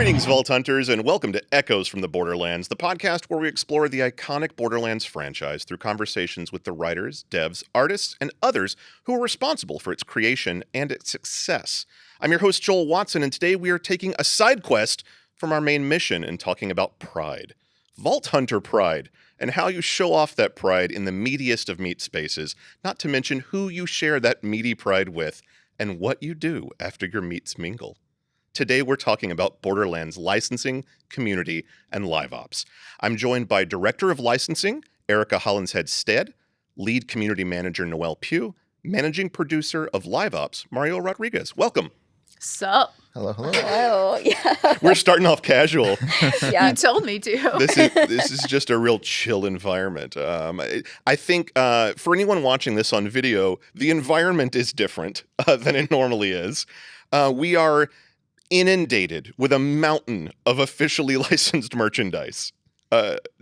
Greetings, Vault Hunters, and welcome to Echoes from the Borderlands, the podcast where we explore the iconic Borderlands franchise through conversations with the writers, devs, artists, and others who are responsible for its creation and its success. I'm your host, Joel Watson, and today we are taking a side quest from our main mission and talking about pride. Vault Hunter pride, and how you show off that pride in the meatiest of meat spaces, not to mention who you share that meaty pride with, and what you do after your meats mingle. Today we're talking about Borderlands Licensing, Community, and Liveops. I'm joined by Director of Licensing, Erica Hollinshead-Stead, Lead Community Manager Noelle Pugh, Managing Producer of Liveops, Mario Rodriguez. Welcome. Sup? Hello. Hello. Yeah. We're starting off casual. Yeah, you told me to. This is just a real chill environment. I think for anyone watching this on video, the environment is different than it normally is. We are inundated with a mountain of officially licensed merchandise.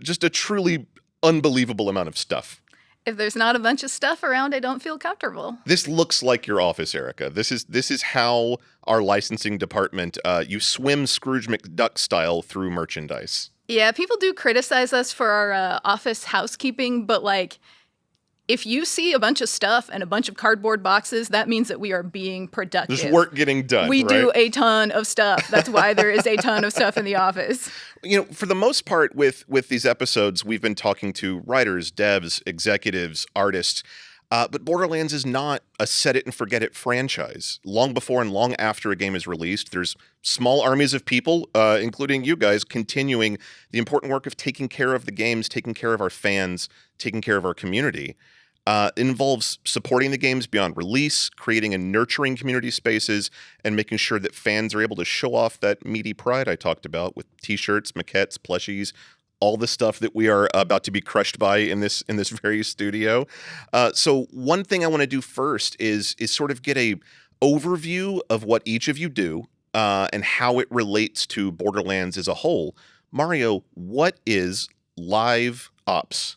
Just a truly unbelievable amount of stuff. If there's not a bunch of stuff around, I don't feel comfortable. This looks like your office, Erica. This is how our licensing department, you swim Scrooge McDuck style through merchandise. Yeah, people do criticize us for our office housekeeping, but like, if you see a bunch of stuff and a bunch of cardboard boxes, that means that we are being productive. There's work getting done, We right? do a ton of stuff. That's why there is a ton of stuff in the office. You know, for the most part with these episodes, we've been talking to writers, devs, executives, artists, but Borderlands is not a set-it-and-forget-it franchise. Long before and long after a game is released, there's small armies of people, including you guys, continuing the important work of taking care of the games, taking care of our fans, taking care of our community. It involves supporting the games beyond release, creating and nurturing community spaces, and making sure that fans are able to show off that meaty pride I talked about with T-shirts, maquettes, plushies, all the stuff that we are about to be crushed by in this very studio. So one thing I want to do first is sort of get a overview of what each of you do and how it relates to Borderlands as a whole. Mario, what is Liveops?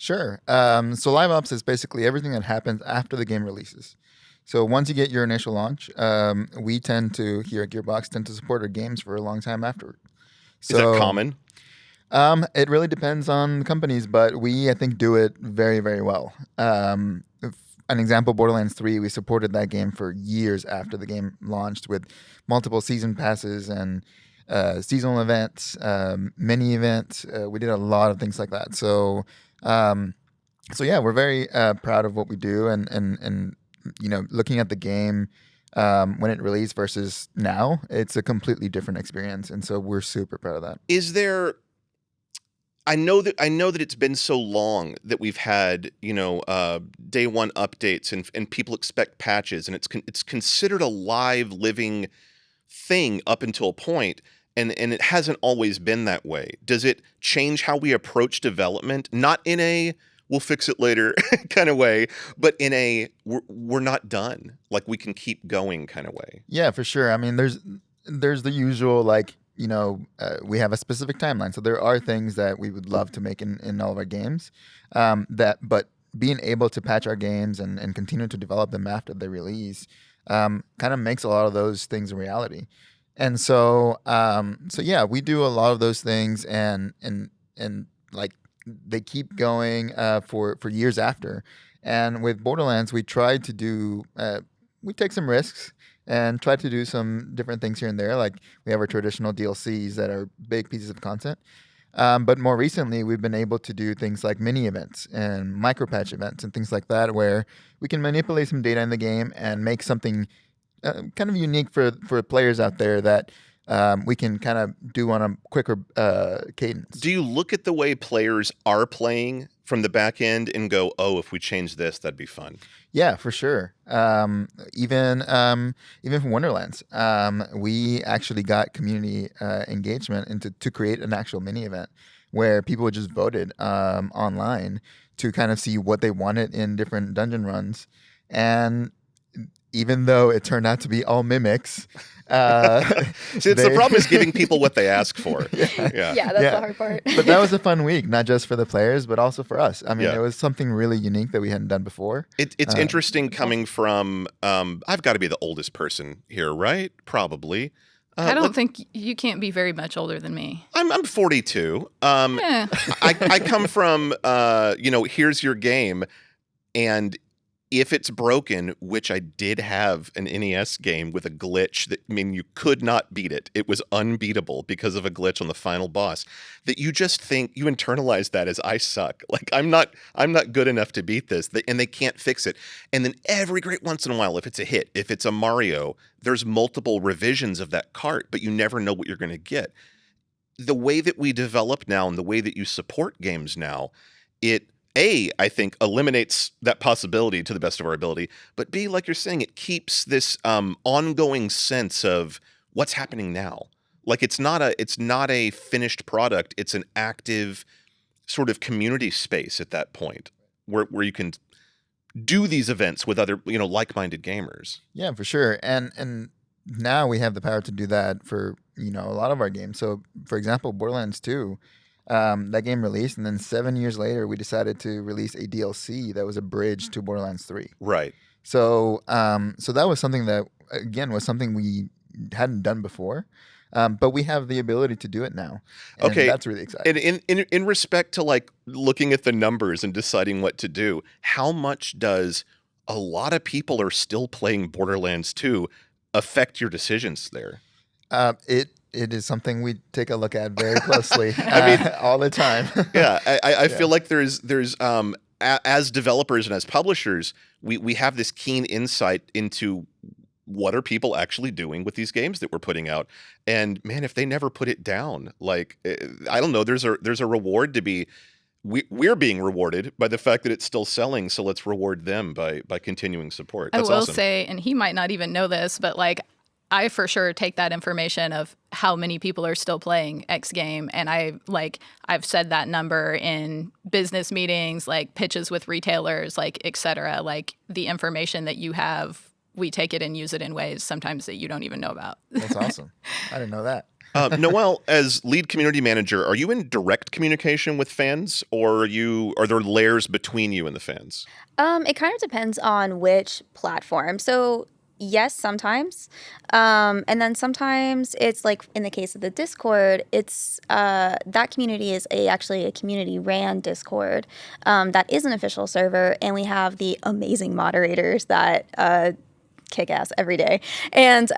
Sure. So Liveops is basically everything that happens after the game releases. So once you get your initial launch, we tend to, here at Gearbox, tend to support our games for a long time afterward. Is that common? It really depends on companies, but we, I think, do it very, very well. An example, Borderlands 3, we supported that game for years after the game launched with multiple season passes and seasonal events, mini events. We did a lot of things like that. So yeah, we're very proud of what we do, and you know, looking at the game when it released versus now, it's a completely different experience, and so we're super proud of that. Is there? I know that it's been so long that we've had, you know, day one updates and people expect patches, and it's considered a live living thing up until a point. And it hasn't always been that way. Does it change how we approach development? Not in a we'll fix it later kind of way, but in a we're not done, like we can keep going kind of way. Yeah, for sure. I mean, there's the usual, like, you know, we have a specific timeline. So there are things that we would love to make in all of our games, but being able to patch our games and continue to develop them after they release kind of makes a lot of those things a reality. And so yeah, we do a lot of those things, and like they keep going for years after. And with Borderlands, we tried to do we take some risks and try to do some different things here and there. Like we have our traditional DLCs that are big pieces of content. But more recently, we've been able to do things like mini events and micro patch events and things like that, where we can manipulate some data in the game and make something kind of unique for players out there that we can kind of do on a quicker cadence. Do you look at the way players are playing from the back end and go, oh, if we change this, that'd be fun? Yeah, for sure. Even from Wonderlands, we actually got community engagement to create an actual mini event where people just voted online to kind of see what they wanted in different dungeon runs. And even though it turned out to be all mimics. See, the problem is giving people what they ask for. Yeah, that's the hard part. But that was a fun week, not just for the players, but also for us. I mean, it was something really unique that we hadn't done before. It's interesting coming from, I've got to be the oldest person here, right? Probably. I don't think you can't be very much older than me. I'm 42. Yeah. I come from here's your game, and if it's broken, which I did have an NES game with a glitch that, I mean, you could not beat it. It was unbeatable because of a glitch on the final boss, that you just think, you internalize that as I suck. Like, I'm not good enough to beat this, and they can't fix it. And then every great once in a while, if it's a hit, if it's a Mario, there's multiple revisions of that cart, but you never know what you're going to get. The way that we develop now and the way that you support games now, I think eliminates that possibility to the best of our ability, but B, like you're saying, it keeps this ongoing sense of what's happening now. Like, it's not a finished product. It's an active sort of community space at that point where you can do these events with other, like-minded gamers. Yeah, for sure. And now we have the power to do that for, a lot of our games. So, for example, Borderlands 2, that game released, and then 7 years later, we decided to release a DLC that was a bridge to Borderlands 3. Right. So, so that was something that, again, was something we hadn't done before, but we have the ability to do it now. And okay, that's really exciting. And in respect to like looking at the numbers and deciding what to do, how much does a lot of people are still playing Borderlands 2 affect your decisions there? It is something we take a look at very closely. I mean, all the time. Yeah, I feel like there's as developers and as publishers, we have this keen insight into what are people actually doing with these games that we're putting out. And man, if they never put it down, like, I don't know, there's a reward to be. We're being rewarded by the fact that it's still selling, so let's reward them by continuing support. That's I will awesome. say, and he might not even know this, but like, I for sure take that information of how many people are still playing X game, and I've said that number in business meetings, like pitches with retailers, like et cetera. Like, the information that you have, we take it and use it in ways sometimes that you don't even know about. That's awesome. I didn't know that. Noelle, as lead community manager, are you in direct communication with fans, or are there layers between you and the fans? It kind of depends on which platform. So yes, sometimes. And then sometimes it's like in the case of the Discord, it's that community is actually a community ran Discord that is an official server, and we have the amazing moderators that kick ass every day. And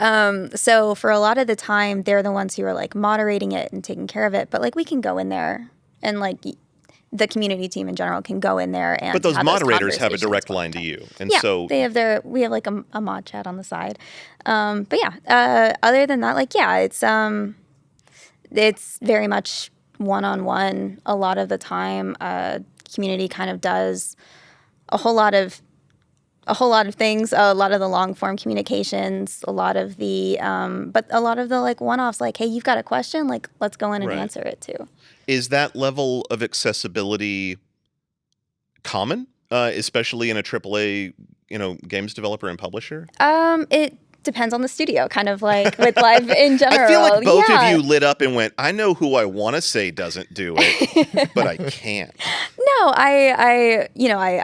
so for a lot of the time, they're the ones who are like moderating it and taking care of it. But like, we can go in there and like the community team in general can go in there and. But those moderators have a conversations direct all the line to time. you, and Yeah, so we have like a mod chat on the side. But yeah, other than that, like, yeah, it's very much one-on-one a lot of the time. Community kind of does a whole lot of things, a lot of the long form communications, a lot of the but a lot of the like one-offs, like, hey, you've got a question, like, let's go in and answer it too. Is that level of accessibility common, especially in a AAA, games developer and publisher? It depends on the studio, kind of like with live in general. I feel like both of you lit up and went, I know who I want to say doesn't do it, but I can't. No, I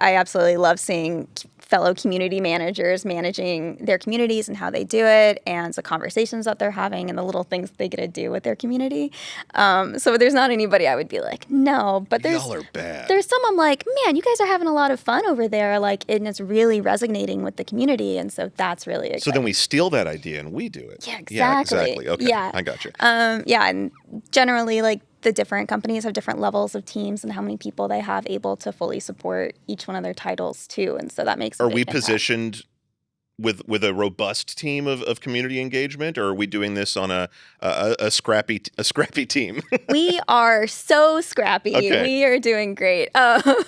absolutely love seeing fellow community managers managing their communities and how they do it, and the conversations that they're having and the little things they get to do with their community. So there's not anybody I would be like, no, but Y'all are bad. There's some I'm like, man, you guys are having a lot of fun over there, like, and it's really resonating with the community, and so that's really exciting. So then we steal that idea and we do it. Yeah, exactly. Yeah, exactly. Okay, yeah. I got you. Yeah, and generally, like, the different companies have different levels of teams and how many people they have able to fully support each one of their titles too, and so that makes. Are we positioned with a robust team of community engagement, or are we doing this on a scrappy team? We are so scrappy. Okay. We are doing great.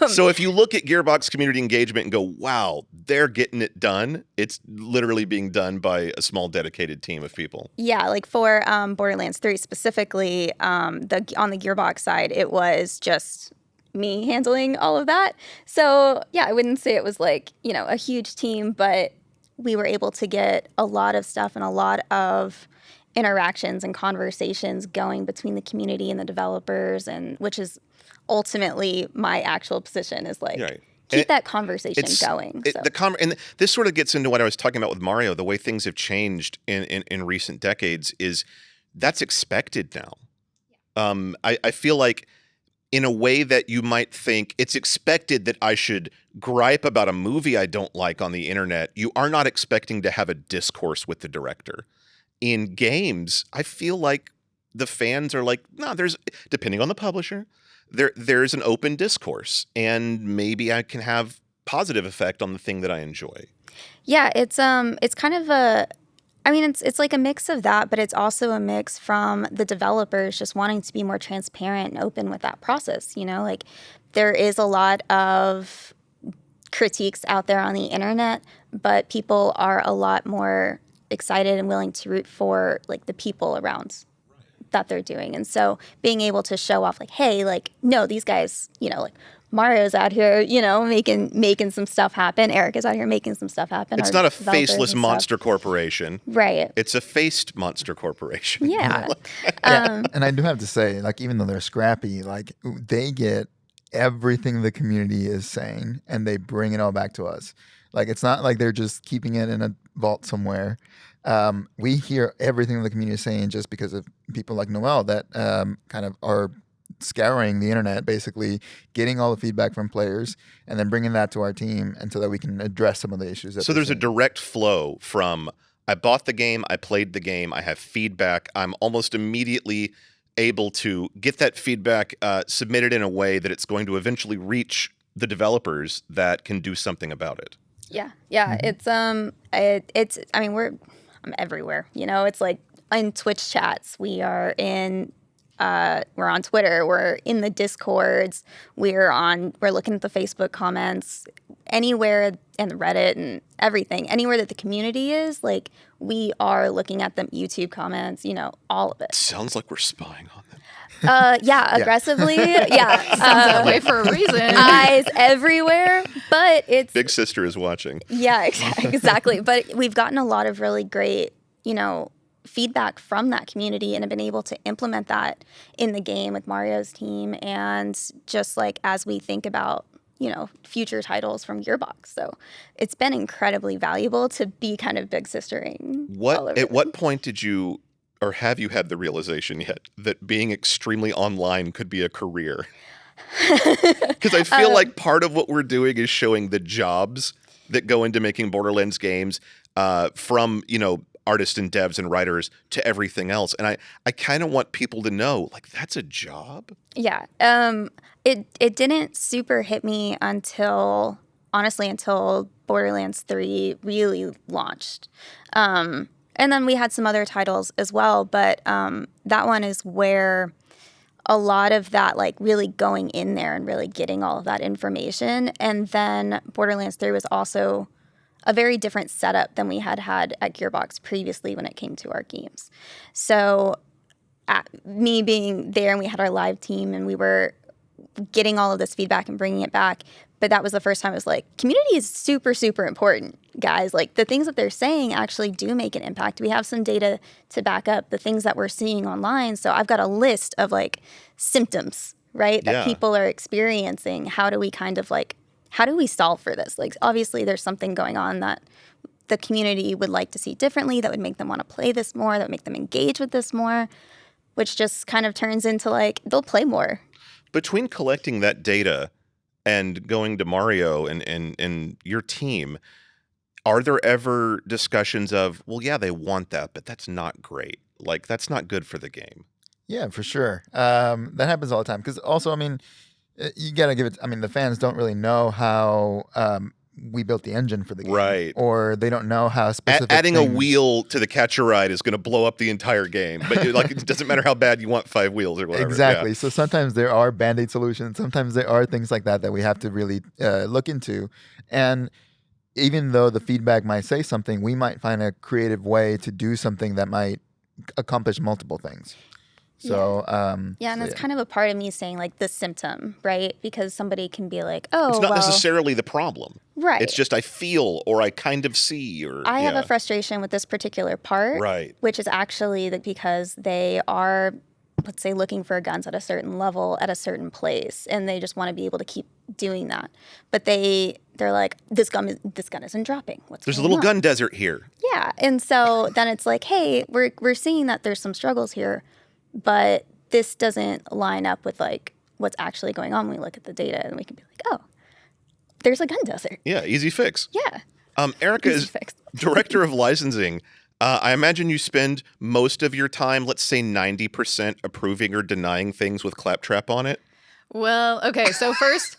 So if you look at Gearbox community engagement and go, wow, they're getting it done, it's literally being done by a small dedicated team of people. Yeah, like for Borderlands 3 specifically, on the Gearbox side, it was just me handling all of that. So yeah, I wouldn't say it was like, a huge team, but we were able to get a lot of stuff and a lot of interactions and conversations going between the community and the developers, and which is ultimately my actual position, is like, Right. keep that conversation going. And this sort of gets into what I was talking about with Mario. The way things have changed in recent decades is that's expected now. I feel like in a way that you might think it's expected that I should gripe about a movie I don't like on the internet, you are not expecting to have a discourse with the director. In games, I feel like the fans are like, no, depending on the publisher, there's an open discourse, and maybe I can have positive effect on the thing that I enjoy. Yeah, it's kind of it's like a mix of that, but it's also a mix from the developers just wanting to be more transparent and open with that process. Like there is a lot of critiques out there on the internet, but people are a lot more excited and willing to root for like the people around that they're doing. And so being able to show off like, hey, like, no, these guys, like Mario's out here, making some stuff happen. Erica's out here making some stuff happen. It's not a faceless monster corporation. Right. It's a faced monster corporation. Yeah. And I do have to say, like, even though they're scrappy, like, they get everything the community is saying and they bring it all back to us. Like, it's not like they're just keeping it in a vault somewhere. We hear everything the community is saying just because of people like Noelle that kind of are scouring the internet, basically getting all the feedback from players and then bringing that to our team, and so that we can address some of the issues. So there's a direct flow from I bought the game, I played the game, I have feedback. I'm almost immediately able to get that feedback submitted in a way that it's going to eventually reach the developers that can do something about it. Yeah. Mm-hmm. I'm everywhere. It's like in Twitch chats, we're on Twitter, we're in the Discords, we're looking at the Facebook comments, anywhere, and Reddit and everything, anywhere that the community is, like we are looking at them, YouTube comments, all of it. Sounds like we're spying on them. Aggressively. Yeah. Sounds that way for a reason. Eyes everywhere, but it's... Big sister is watching. Yeah, exactly. But we've gotten a lot of really great, feedback from that community and have been able to implement that in the game with Mario's team, and just like as we think about, future titles from Gearbox. So it's been incredibly valuable to be kind of big sistering. At what point did you, or have you had the realization yet that being extremely online could be a career? Because I feel like part of what we're doing is showing the jobs that go into making Borderlands games, from, artists and devs and writers to everything else. And I kind of want people to know, like, that's a job. Yeah. It didn't super hit me until Borderlands 3 really launched. And then we had some other titles as well, but that one is where a lot of that, like, really going in there and really getting all of that information. And then Borderlands 3 was also a very different setup than we had at Gearbox previously when it came to our games. So me being there, and we had our live team, and we were getting all of this feedback and bringing it back. But that was the first time I was like, community is super, super important, guys. Like, the things that they're saying actually do make an impact. We have some data to back up the things that we're seeing online. So I've got a list of, like, symptoms, right, that people are experiencing. How do we solve for this? Like, obviously there's something going on that the community would like to see differently, that would make them want to play this more, that would make them engage with this more, which just kind of turns into, like, they'll play more. Between collecting that data and going to Mario and your team, are there ever discussions of, well, yeah, they want that, but that's not great. Like, that's not good for the game. Yeah, for sure. That happens all the time. Because also, I mean, you got to give it, I mean, the fans don't really know how we built the engine for the game. Right. Or they don't know how specific Adding things... a wheel to the Catch a Ride is going to blow up the entire game. But like, it doesn't matter how bad you want 5 wheels or whatever. Exactly. Yeah. So sometimes there are Band-Aid solutions. Sometimes there are things like that we have to really look into. And even though the feedback might say something, we might find a creative way to do something that might accomplish multiple things. So, it's kind of a part of me saying, like, the symptom, right? Because somebody can be like, oh, it's not necessarily the problem. Right. It's just I feel, or I kind of see, or I have a frustration with this particular part. Right. Which is actually because they are let's say, looking for guns at a certain level at a certain place, and they just want to be able to keep doing that. But they're like, this gun isn't dropping. There's a little gun desert here. Yeah, and so then it's like, hey, we're seeing that there's some struggles here, but this doesn't line up with like what's actually going on when we look at the data, and we can be like, oh, there's a gun desert. Yeah, easy fix. Yeah. Erica Easy is fix. director of licensing. I imagine you spend most of your time, let's say 90%, approving or denying things with Claptrap on it. Well, okay. So first,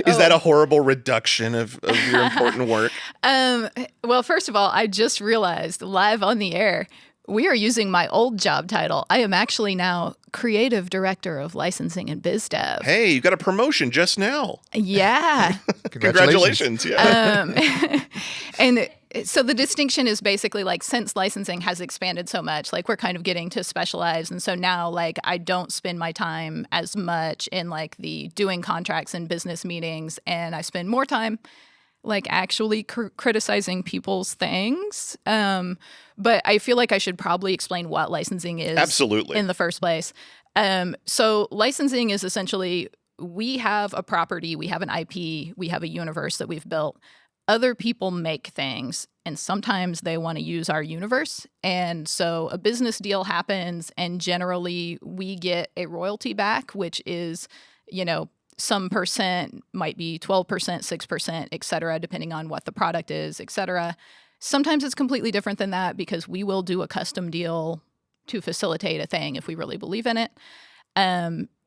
Is that a horrible reduction of your important work? well, first of all, I just realized live on the air, we are using my old job title. I am actually now creative director of licensing and biz dev. Hey, you got a promotion just now. Yeah. Congratulations. Yeah. And so the distinction is basically like, since licensing has expanded so much, like we're kind of getting to specialize. And so now like I don't spend my time as much in like the doing contracts and business meetings, and I spend more time like actually criticizing people's things. But I feel like I should probably explain what licensing is. Absolutely. In the first place. So licensing is essentially, we have a property, we have an IP, we have a universe that we've built. Other people make things, and sometimes they want to use our universe. And so a business deal happens, and generally we get a royalty back, which is, you know, some percent, might be 12%, 6%, et cetera, depending on what the product is, et cetera. Sometimes it's completely different than that, because we will do a custom deal to facilitate a thing if we really believe in it.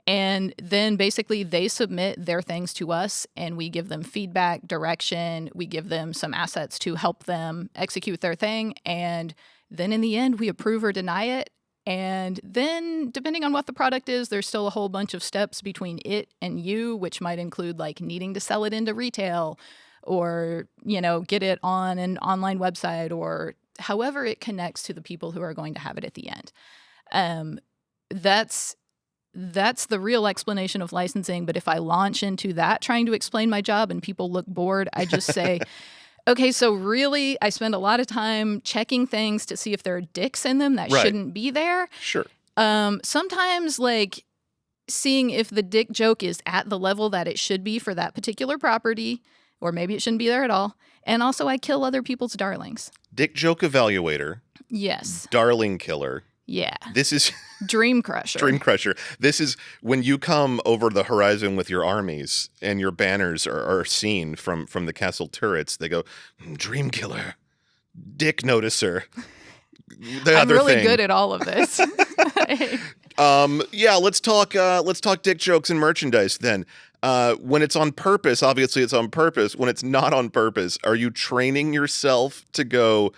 And then basically they submit their things to us, and we give them feedback, direction. We give them some assets to help them execute their thing. And then in the end, we approve or deny it. And then depending on what the product is, there's still a whole bunch of steps between it and you, which might include like needing to sell it into retail, or, you know, get it on an online website, or however it connects to the people who are going to have it at the end. That's the real explanation of licensing. But if I launch into that trying to explain my job and people look bored, I just say, okay, so really I spend a lot of time checking things to see if there are dicks in them that shouldn't be there. Sure. Sometimes like seeing if the dick joke is at the level that it should be for that particular property, or maybe it shouldn't be there at all. And also I kill other people's darlings. Dick joke evaluator. Yes. Darling killer. Yeah. This is Dream crusher. Dream crusher. This is when you come over the horizon with your armies and your banners are seen from the castle turrets. They go, dream killer, dick noticer. I'm really good at all of this. Yeah, let's talk dick jokes and merchandise then. When it's on purpose, obviously it's on purpose. When it's not on purpose, are you training yourself to go,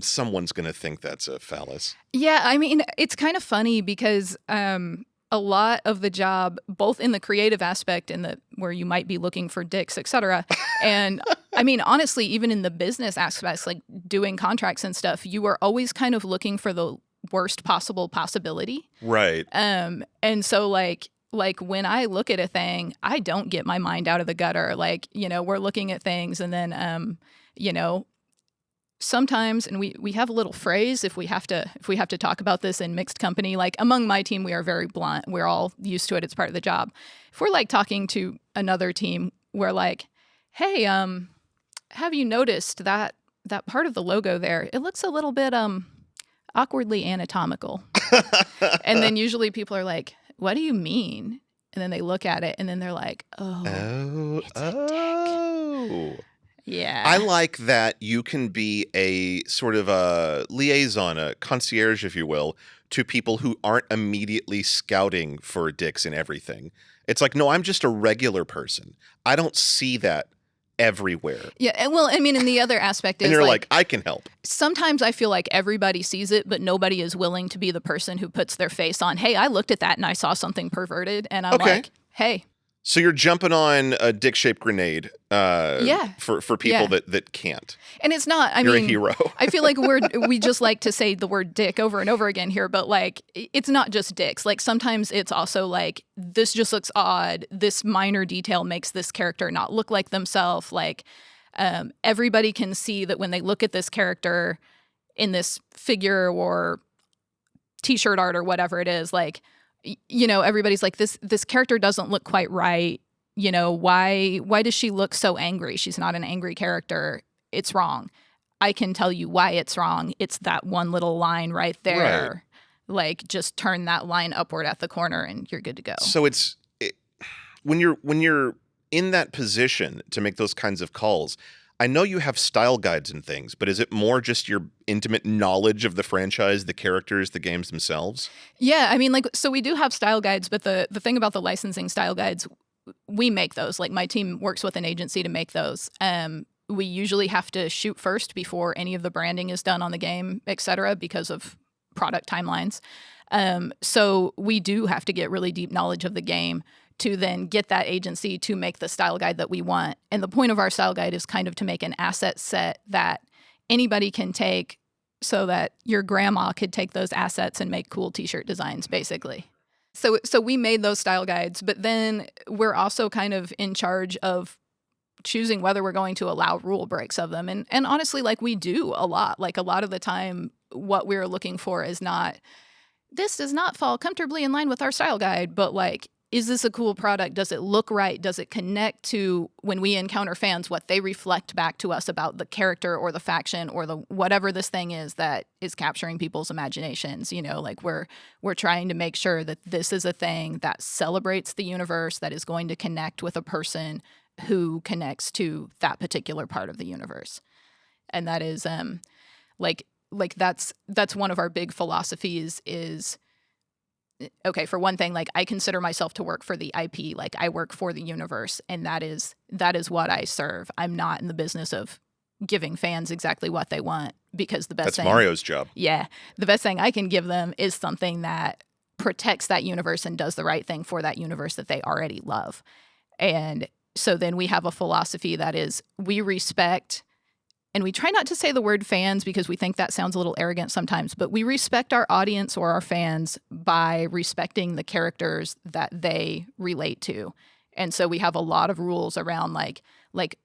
someone's going to think that's a phallus? Yeah, I mean, it's kind of funny because a lot of the job, both in the creative aspect and where you might be looking for dicks, et cetera, and I mean, honestly, even in the business aspects, like doing contracts and stuff, you are always kind of looking for the worst possible possibility. Right. And so like when I look at a thing, I don't get my mind out of the gutter. Like, you know, we're looking at things, and then, you know, sometimes, and we have a little phrase if we have to talk about this in mixed company. Like among my team, we are very blunt. We're all used to it. It's part of the job. If we're like talking to another team, we're like, hey, have you noticed that part of the logo there? It looks a little bit awkwardly anatomical. And then usually people are like, what do you mean? And then they look at it, and then they're like, it's a dick. Yeah. I like that you can be a sort of a liaison, a concierge, if you will, to people who aren't immediately scouting for dicks in everything. It's like, no, I'm just a regular person. I don't see that everywhere. Yeah, well, I mean, and the other aspect is, and you're like, I can help. Sometimes I feel like everybody sees it, but nobody is willing to be the person who puts their face on, hey, I looked at that and I saw something perverted, and I'm like, hey. So you're jumping on a dick-shaped grenade for people that can't. And it's not, you're a hero. I feel like we just like to say the word dick over and over again here, but like, it's not just dicks. Like sometimes it's also like, this just looks odd. This minor detail makes this character not look like themselves. Like everybody can see that when they look at this character in this figure or T-shirt art or whatever it is, like, you know, everybody's like, this character doesn't look quite right. You know, why does she look so angry? She's not an angry character. It's wrong. I can tell you why it's wrong. It's that one little line right there. Right. Like, just turn that line upward at the corner and you're good to go. So when you're in that position to make those kinds of calls, I know you have style guides and things, but is it more just your intimate knowledge of the franchise, the characters, the games themselves? Yeah, I mean, like, so we do have style guides, but the thing about the licensing style guides, we make those. Like, my team works with an agency to make those. We usually have to shoot first before any of the branding is done on the game, et cetera, because of product timelines. So we do have to get really deep knowledge of the game to then get that agency to make the style guide that we want. And the point of our style guide is kind of to make an asset set that anybody can take so that your grandma could take those assets and make cool T-shirt designs, basically. So we made those style guides, but then we're also kind of in charge of choosing whether we're going to allow rule breaks of them. And honestly, like, we do a lot. Like, a lot of the time, what we're looking for is not, this does not fall comfortably in line with our style guide, but like, is this a cool product? Does it look right? Does it connect to, when we encounter fans, what they reflect back to us about the character or the faction or the whatever this thing is that is capturing people's imaginations? You know, like, we're trying to make sure that this is a thing that celebrates the universe, that is going to connect with a person who connects to that particular part of the universe. And that is like that's one of our big philosophies is, okay, for one thing, like, I consider myself to work for the IP. Like, I work for the universe, and that is what I serve. I'm not in the business of giving fans exactly what they want, because the best thing... That's Mario's job. Yeah. The best thing I can give them is something that protects that universe and does the right thing for that universe that they already love. And so then we have a philosophy that is, we respect... And we try not to say the word fans because we think that sounds a little arrogant sometimes, but we respect our audience or our fans by respecting the characters that they relate to. And so we have a lot of rules around like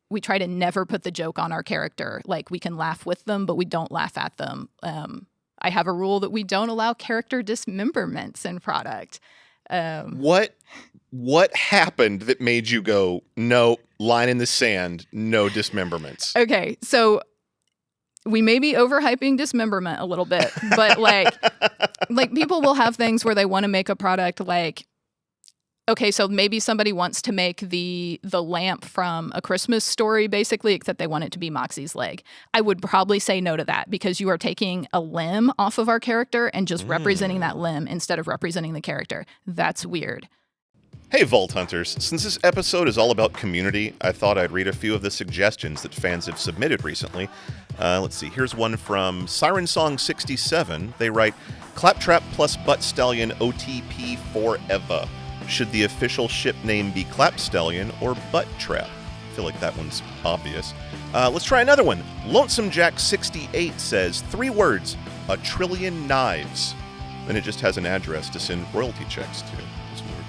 we try to never put the joke on our character. Like, we can laugh with them, but we don't laugh at them. I have a rule that we don't allow character dismemberments in product. What happened that made you go, no, line in the sand, no dismemberments? Okay, so we may be overhyping dismemberment a little bit, but like people will have things where they want to make a product like, okay, so maybe somebody wants to make the lamp from A Christmas Story, basically, except they want it to be Moxie's leg. I would probably say no to that, because you are taking a limb off of our character and just representing that limb instead of representing the character. That's weird. Hey, Vault Hunters. Since this episode is all about community, I thought I'd read a few of the suggestions that fans have submitted recently. Let's see. Here's one from Siren Song 67. They write, Claptrap plus Butt Stallion OTP forever. Should the official ship name be Clap Stallion or Butt Trap? I feel like that one's obvious. Let's try another one. Lonesome Jack 68 says, 3 words, a trillion knives. Then it just has an address to send royalty checks to. It's weird.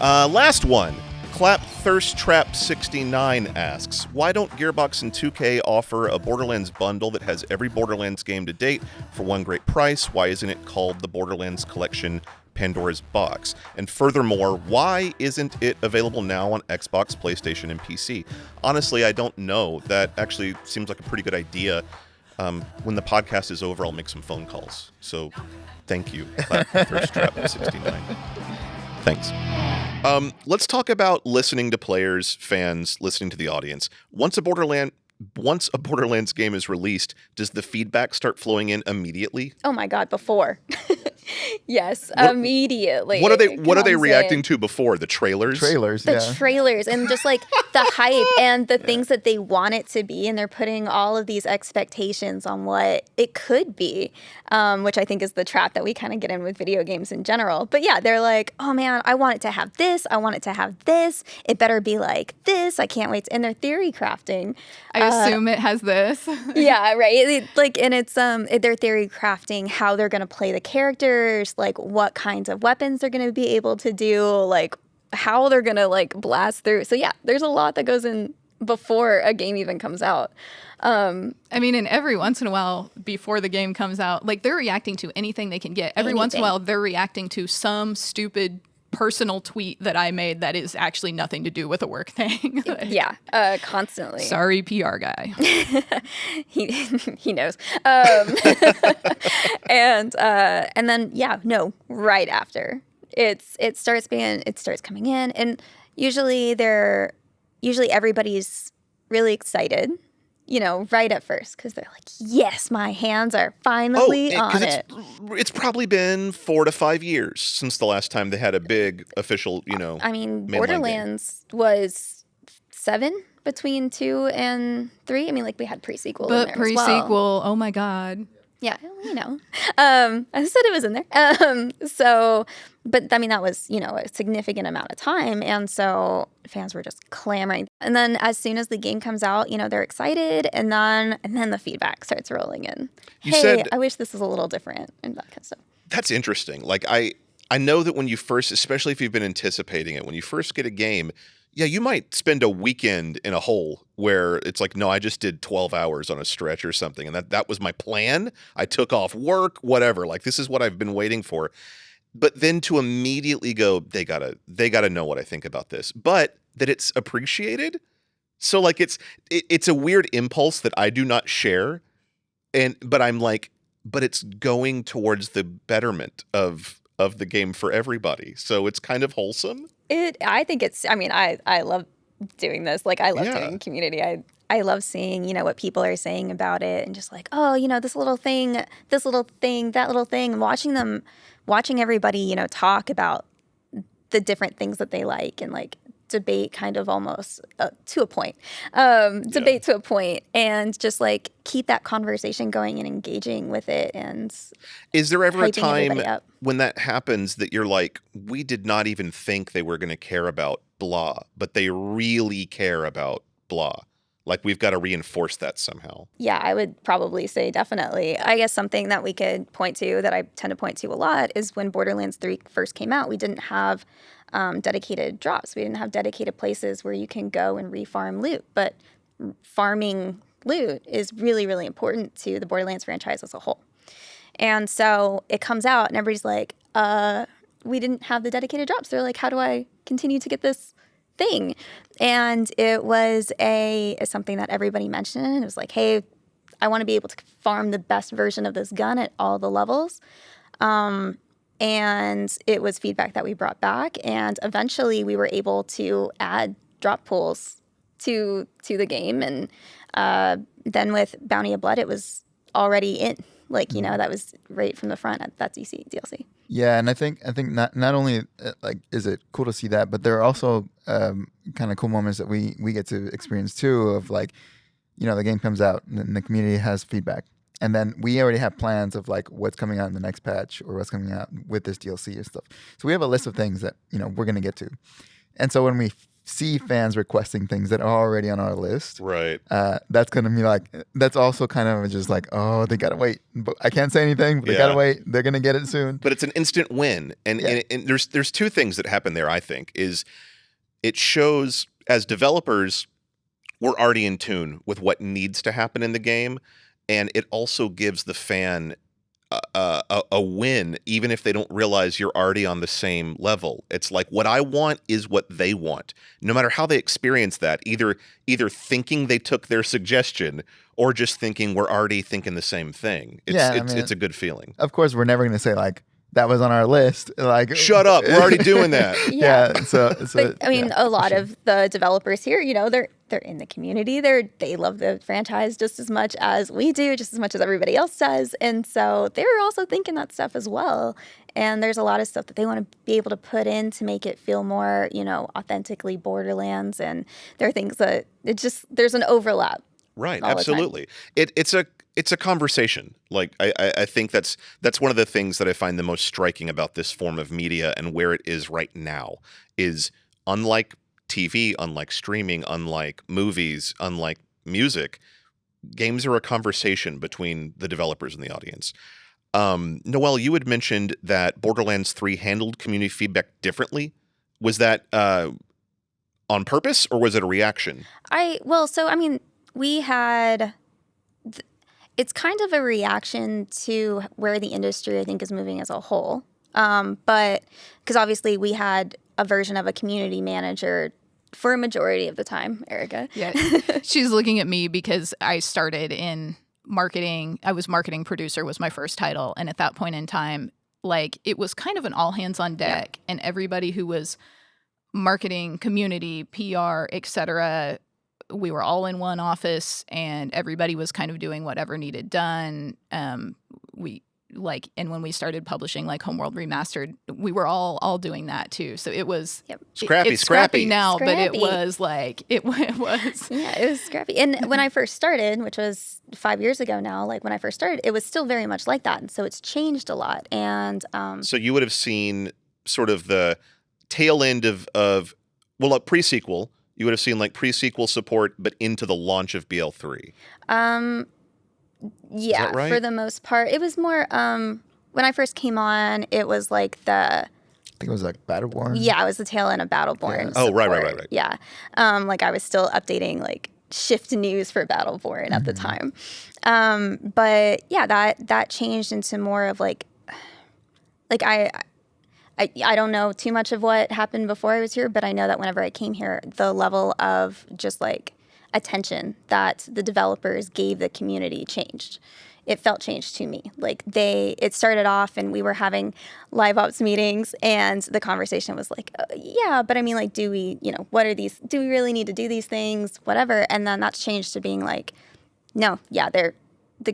Last one. Clap Thirst Trap 69 asks, why don't Gearbox and 2K offer a Borderlands bundle that has every Borderlands game to date for one great price? Why isn't it called the Borderlands Collection Pandora's Box? And furthermore, why isn't it available now on Xbox, PlayStation, and PC? Honestly, I don't know. That actually seems like a pretty good idea. When the podcast is over, I'll make some phone calls. So thank you, Clap Thirst Trap 69. Thanks. Let's talk about listening to players, fans, listening to the audience. Once a Borderlands game is released, does the feedback start flowing in immediately? Oh my God, before. Yes, immediately. What are they reacting to before? The trailers? The trailers and just like the hype and the things that they want it to be, and they're putting all of these expectations on what it could be, which I think is the trap that we kind of get in with video games in general. But yeah, they're like, oh man, I want it to have this, I want it to have this, it better be like this, I can't wait. And they're theory crafting. I assume it has this. Yeah, right. It's they're theory crafting how they're gonna play the characters, like what kinds of weapons they're going to be able to do, like how they're going to like blast through. So yeah, there's a lot that goes in before a game even comes out. I mean, and every once in a while before the game comes out, like they're reacting to anything they can get. Every once in a while, they're reacting to some stupid personal tweet that I made that is actually nothing to do with a work thing. Like, Yeah, constantly. sorry, PR guy. he knows. And then right after it starts coming in, and usually everybody's really excited, right at first, because they're like, yes, my hands are finally on it. It's probably been 4 to 5 years since the last time they had a big official, I mean, mainline Borderlands was 7 between 2 and 3. I mean, like, we had pre-sequel But in there as well. pre-sequel, oh my God. Yeah, I said it was in there. But I mean, that was, a significant amount of time. And so fans were just clamoring. And then as soon as the game comes out, they're excited. And then the feedback starts rolling in. I wish this was a little different and that kind of stuff. That's interesting. Like, I know that when you first, especially if you've been anticipating it, when you first get a game, yeah, you might spend a weekend in a hole where it's like, no, I just did 12 hours on a stretch or something. And that was my plan. I took off work, whatever. Like, this is what I've been waiting for. But then to immediately go, they gotta know what I think about this. But that it's appreciated. So like it's a weird impulse that I do not share. But I'm like, but it's going towards the betterment of the game for everybody. So it's kind of wholesome. I think I love doing this. Like, I love doing community. I love seeing, what people are saying about it, and just like, oh, this little thing, that little thing, and watching everybody, talk about the different things that they like, and like debate kind of almost to a point, to a point, and just like keep that conversation going and engaging with it. And is there ever a time when that happens that you're like, we did not even think they were going to care about blah, but they really care about blah? Like, we've got to reinforce that somehow. Yeah, I would probably say definitely. I guess something that we could point to, that I tend to point to a lot, is when Borderlands 3 first came out, we didn't have dedicated drops. We didn't have dedicated places where you can go and refarm loot. But farming loot is really, really important to the Borderlands franchise as a whole. And so it comes out and everybody's like, we didn't have the dedicated drops. They're like, how do I continue to get this thing? And it was something that everybody mentioned. It was like, hey, I want to be able to farm the best version of this gun at all the levels. And it was feedback that we brought back, and eventually we were able to add drop pools to the game. And then with Bounty of Blood, it was already in. Like, that was right from the front at that DLC. Yeah, and I think not only like is it cool to see that, but there are also kind of cool moments that we get to experience too, of like, the game comes out and the community has feedback, and then we already have plans of like what's coming out in the next patch or what's coming out with this DLC or stuff. So we have a list of things that we're gonna get to, and so when we see fans requesting things that are already on our list, right? That's gonna be like, that's also kind of just like, oh, they gotta wait. But I can't say anything. But they gotta wait. They're gonna get it soon. But it's an instant win, and there's two things that happen there. I think is it shows as developers we're already in tune with what needs to happen in the game, and it also gives the fan a win, even if they don't realize you're already on the same level. It's like, what I want is what they want, no matter how they experience that, either thinking they took their suggestion or just thinking we're already thinking the same thing. It's a good feeling. Of course, we're never going to say like, that was on our list. Like, shut up, we're already doing that. But I mean, a lot of the developers here, they're in the community. They love the franchise just as much as we do, just as much as everybody else does. And so they're also thinking that stuff as well. And there's a lot of stuff that they want to be able to put in to make it feel more, authentically Borderlands. And there are things that there's an overlap. Right, absolutely. It's a conversation. Like, I think that's one of the things that I find the most striking about this form of media and where it is right now is, unlike TV, unlike streaming, unlike movies, unlike music, games are a conversation between the developers and the audience. Noelle, you had mentioned that Borderlands 3 handled community feedback differently. Was that on purpose, or was it a reaction? We had. It's kind of a reaction to where the industry, I think, is moving as a whole. But because obviously we had a version of a community manager for a majority of the time, Erica. Yeah, she's looking at me because I started in marketing. I was marketing producer was my first title. And at that point in time, like it was kind of an all hands on deck, and everybody who was marketing, community, PR, etc., we were all in one office, and everybody was kind of doing whatever needed done. And when we started publishing like Homeworld Remastered, we were all doing that too. So it was scrappy, scrappy now, Scrappy. but it was like it was. Yeah, it was scrappy. And when I first started, which was 5 years ago now, like when I first started, it was still very much like that. And so it's changed a lot. And so you would have seen sort of the tail end of a pre-sequel. You would have seen like pre-sequel support, but into the launch of BL3. Yeah, right? For the most part. It was more, when I first came on, it was like I think it was like Battleborn. Yeah, it was the tail end of Battleborn. Yeah. Oh, right. support. Yeah. Like I was still updating like shift news for Battleborn at the time. But yeah, that changed into more of like I don't know too much of what happened before I was here, but I know that whenever I came here, the level of just like attention that the developers gave the community changed. It felt changed to me. Like it started off and we were having Liveops meetings, and the conversation was like, yeah, but I mean, like, do we, what are these? Do we really need to do these things? Whatever. And then that's changed to being like, no, yeah,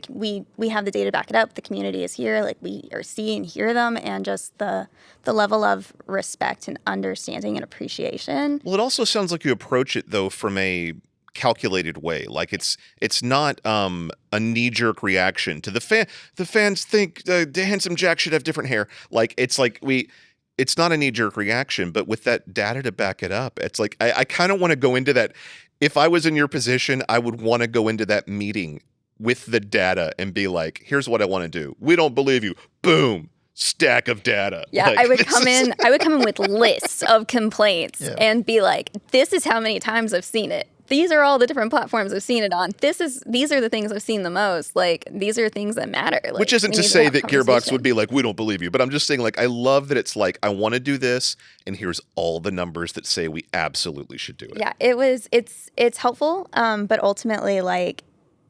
we have the data to back it up. The community is here. Like we are see and hear them, and just the level of respect and understanding and appreciation. Well, it also sounds like you approach it though from a calculated way. Like it's not a knee-jerk reaction to the fans think the handsome Jack should have different hair. Like it's not a knee-jerk reaction, but with that data to back it up, it's like I kind of want to go into that. If I was in your position, I would want to go into that meeting with the data and be like, here's what I want to do. We don't believe you. Boom. Stack of data. Yeah, like, I would come in with lists of complaints and be like, this is how many times I've seen it. These are all the different platforms I've seen it on. These are the things I've seen the most. Like, these are things that matter. Like, which isn't to say that Gearbox would be like, we don't believe you. But I'm just saying, like, I love that it's like, I want to do this, and here's all the numbers that say we absolutely should do it. Yeah, it's helpful, but ultimately, like,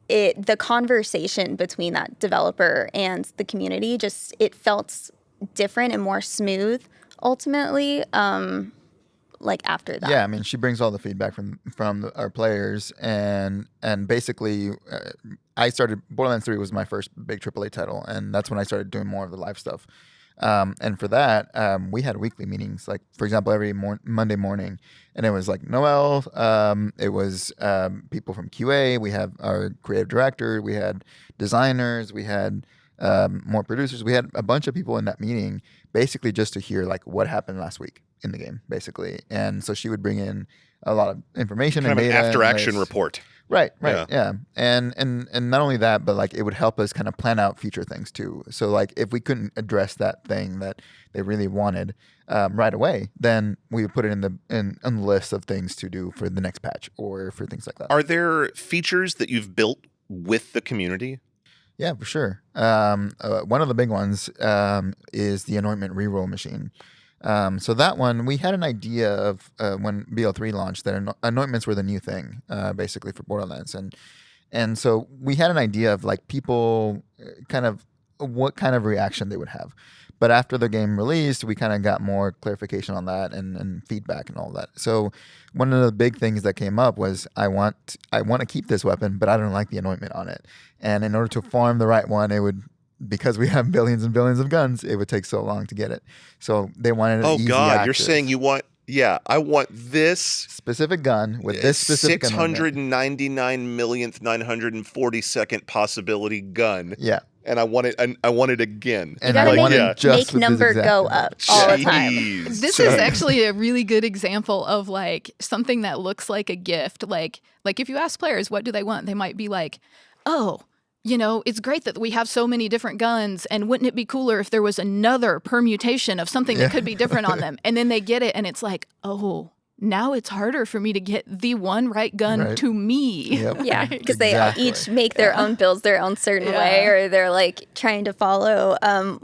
the conversation between that developer and the community it felt different and more smooth ultimately. Like after that. Yeah, I mean, she brings all the feedback from our players, and basically, Borderlands 3 was my first big AAA title, and that's when I started doing more of the live stuff. And for that, we had weekly meetings, like for example, every Monday morning, and it was like Noelle. It was people from QA. We have our creative director. We had designers. We had more producers. We had a bunch of people in that meeting, basically just to hear like what happened last week in the game, basically. And so she would bring in a lot of information Kind and of an data after-action report. Right, yeah. And not only that, but like it would help us kind of plan out future things too. So like if we couldn't address that thing that they really wanted right away, then we would put it in the list of things to do for the next patch or for things like that. Are there features that you've built with the community? Yeah, for sure. One of the big ones is the anointment reroll machine. So that one, we had an idea of when BL3 launched that anointments were the new thing, basically for Borderlands, and so we had an idea of like people kind of what kind of reaction they would have. But after the game released, we kind of got more clarification on that and feedback and all that. So one of the big things that came up was I want to keep this weapon, but I don't like the anointment on it. And in order to farm the right one, because we have billions and billions of guns, it would take so long to get it. So they wanted an easy access. You're saying you want... Yeah, I want this specific gun with this specific 699 millionth 942nd possibility gun. Yeah. And I want it. I want it again. And I want it make number go up all the time. This is actually a really good example of like something that looks like a gift. Like if you ask players what do they want, they might be like, oh, it's great that we have so many different guns, and wouldn't it be cooler if there was another permutation of something that could be different on them? And then they get it, and it's like, oh, now it's harder for me to get the one right gun to me. Yep. Yeah, because Exactly. they each make their own builds their own certain way, or they're like trying to follow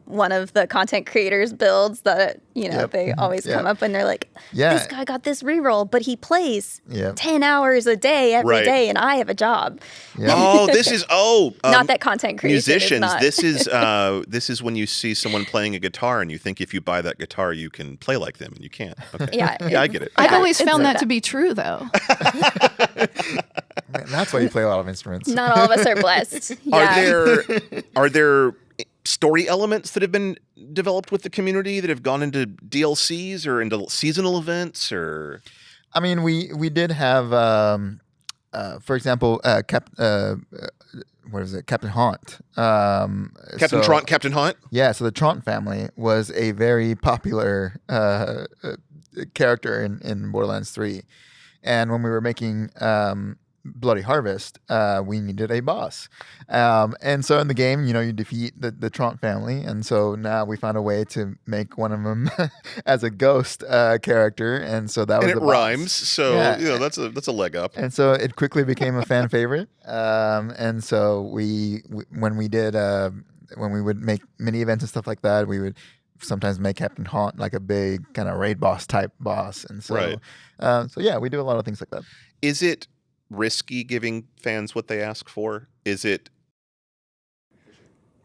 one of the content creators' builds that they always come up and they're like, this guy got this reroll, but he plays 10 hours a day every day, and I have a job. Yeah. Oh, this is not that content creation musicians. is not. This is when you see someone playing a guitar and you think if you buy that guitar you can play like them, and you can't. Okay. Yeah, I get it. I've always found that to be true, though. Man, that's why you play a lot of instruments. Not all of us are blessed. Yeah. Are there story elements that have been developed with the community that have gone into DLCs or into seasonal events? Or I mean, we did have, for example, what is it? Captain Haunt. Captain Haunt? Yeah, so the Trant family was a very popular character in Borderlands 3. And when we were making Bloody Harvest, we needed a boss. And so in the game, you defeat the Trant family. And so now we found a way to make one of them as a ghost character. And so that was the boss. Rhymes. So, that's a leg up. And so it quickly became a fan favorite. And so when we would make mini events and stuff like that, we would sometimes make Captain Haunt like a big kind of raid boss type boss. And so, we do a lot of things like that. Is it risky giving fans what they ask for? Is it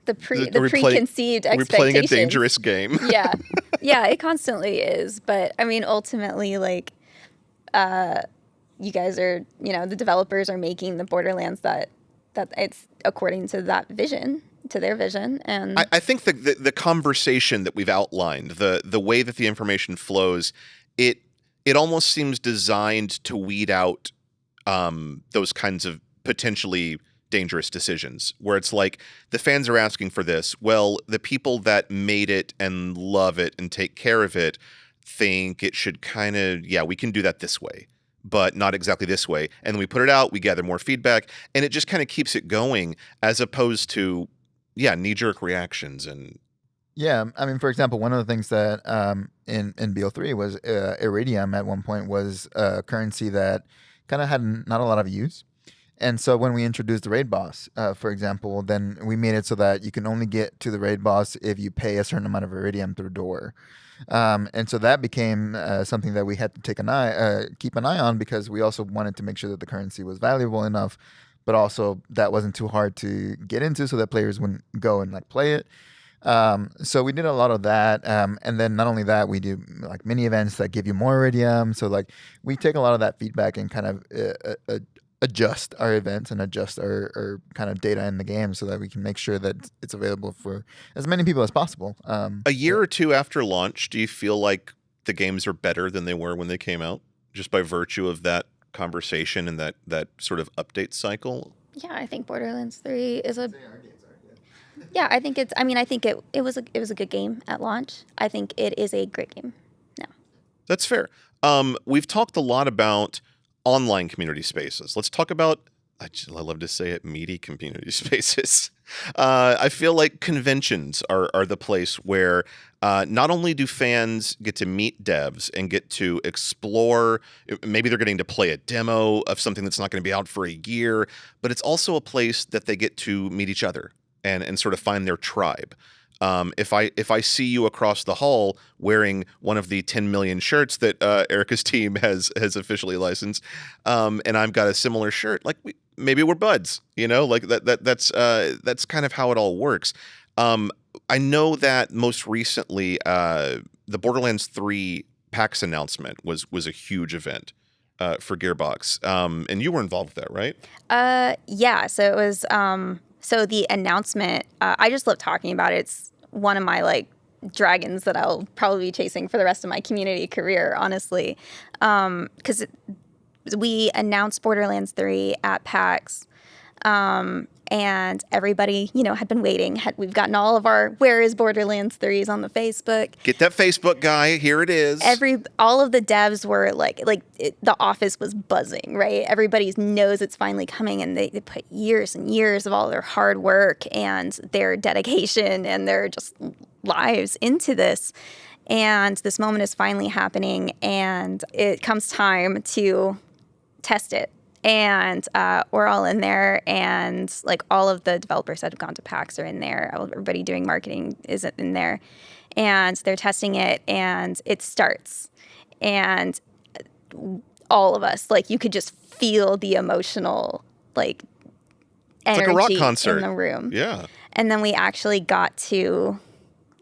the preconceived expectations? We're playing a dangerous game. Yeah, it constantly is. But I mean, ultimately, you guys are, the developers are making the Borderlands that it's according to that vision, to their vision. And I think the conversation that we've outlined, the way that the information flows, it almost seems designed to weed out those kinds of potentially dangerous decisions, where it's like the fans are asking for this. Well, the people that made it and love it and take care of it think it should kind of, we can do that this way, but not exactly this way. And then we put it out, we gather more feedback, and it just kind of keeps it going, as opposed to, knee-jerk reactions. And yeah, I mean, for example, one of the things that in BO3 was Iridium at one point was a currency that kind of had not a lot of use. And so when we introduced the raid boss, for example, then we made it so that you can only get to the raid boss if you pay a certain amount of Iridium through door. And so that became something that we had to keep an eye on, because we also wanted to make sure that the currency was valuable enough, but also that wasn't too hard to get into so that players wouldn't go and play it. So we did a lot of that. And then not only that, we do mini events that give you more Iridium. So we take a lot of that feedback and kind of adjust our events and adjust our kind of data in the game so that we can make sure that it's available for as many people as possible. A year or two after launch, do you feel like the games are better than they were when they came out, just by virtue of that conversation and that sort of update cycle? Yeah, I think Borderlands 3 is a... Yeah, I think it's... I mean, I think it was a good game at launch. I think it is a great game now. That's fair. We've talked a lot about online community spaces. Let's talk about... I love to say it, meaty community spaces. I feel like conventions are the place where not only do fans get to meet devs and get to explore, maybe they're getting to play a demo of something that's not going to be out for a year, but it's also a place that they get to meet each other and sort of find their tribe. If I see you across the hall wearing one of the 10 million shirts that Erica's team has officially licensed, and I've got a similar shirt, maybe we're buds, that's kind of how it all works. I know that most recently, the Borderlands 3 PAX announcement was a huge event for Gearbox, and you were involved with that, right? Yeah. So it was. So the announcement, I just love talking about it. It's one of my dragons that I'll probably be chasing for the rest of my community career, honestly, because we announced Borderlands 3 at PAX, and everybody, had been waiting. We've gotten all of our "Where is Borderlands 3s" on the Facebook. Get that Facebook guy. Here it is. All of the devs were the office was buzzing, right? Everybody knows it's finally coming, and they put years and years of all their hard work and their dedication and their just lives into this. And this moment is finally happening, and it comes time to test it. And we're all in there, and like all of the developers that have gone to PAX are in there. Everybody doing marketing is in there, and they're testing it, and it starts. And all of us, like, you could just feel the emotional, like, energy like a rock concert in the room. Yeah. And then we actually got to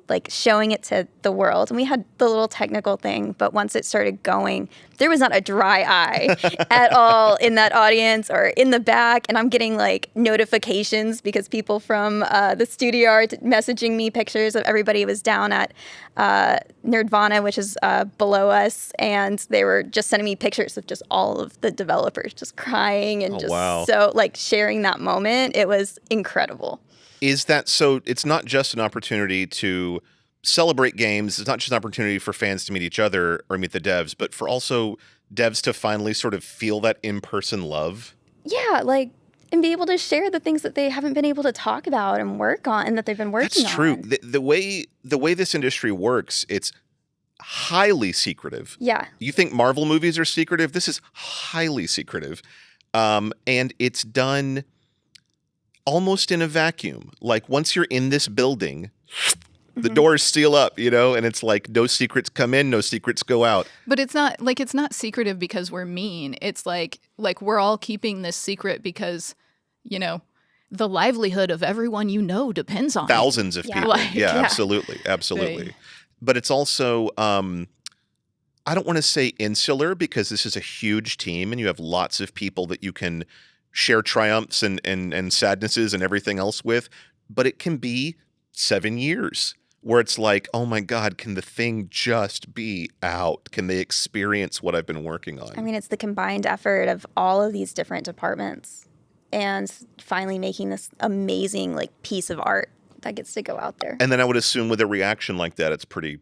like showing it to the world. And we had the little technical thing, but once it started going, there was not a dry eye at all in that audience or in the back. And I'm getting like notifications because people from the studio are messaging me pictures of everybody who was down at Nerdvana, which is below us. And they were just sending me pictures of just all of the developers just crying and so like sharing that moment. It was incredible. Is that so? It's not just an opportunity to celebrate games. It's not just an opportunity for fans to meet each other or meet the devs, but for also devs to finally sort of feel that in-person love. Yeah, like, and be able to share the things that they haven't been able to talk about and work on and that they've been working on. That's true. The way this industry works, it's highly secretive. Yeah. You think Marvel movies are secretive? This is highly secretive. And it's done almost in a vacuum. Like once you're in this building, the doors seal up, and it's like no secrets come in, no secrets go out. But it's not secretive because we're mean. It's like we're all keeping this secret because, the livelihood of everyone depends on thousands of people. Yeah. Absolutely. Right. But it's also I don't want to say insular because this is a huge team and you have lots of people that you can share triumphs and sadnesses and everything else with, but it can be 7 years where it's like, oh my God, can the thing just be out? Can they experience what I've been working on? I mean, it's the combined effort of all of these different departments and finally making this amazing like piece of art that gets to go out there. And then I would assume with a reaction like that, it's pretty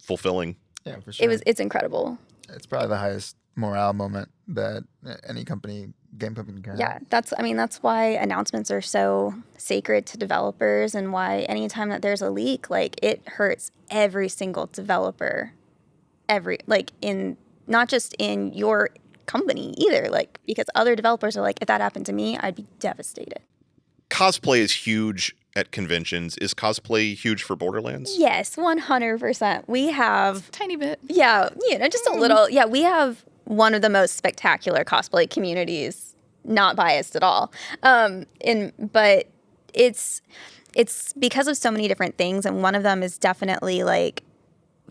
fulfilling. Yeah, for sure. It's incredible. It's probably the highest morale moment that any game company can have. Yeah, that's why announcements are so sacred to developers and why anytime that there's a leak, like it hurts every single developer, not just in your company either, like because other developers are like, if that happened to me, I'd be devastated. Cosplay is huge at conventions. Is cosplay huge for Borderlands? Yes, 100%. We have tiny bit. Yeah, just a little. Yeah, we have one of the most spectacular cosplay communities, not biased at all. But it's because of so many different things, and one of them is definitely like,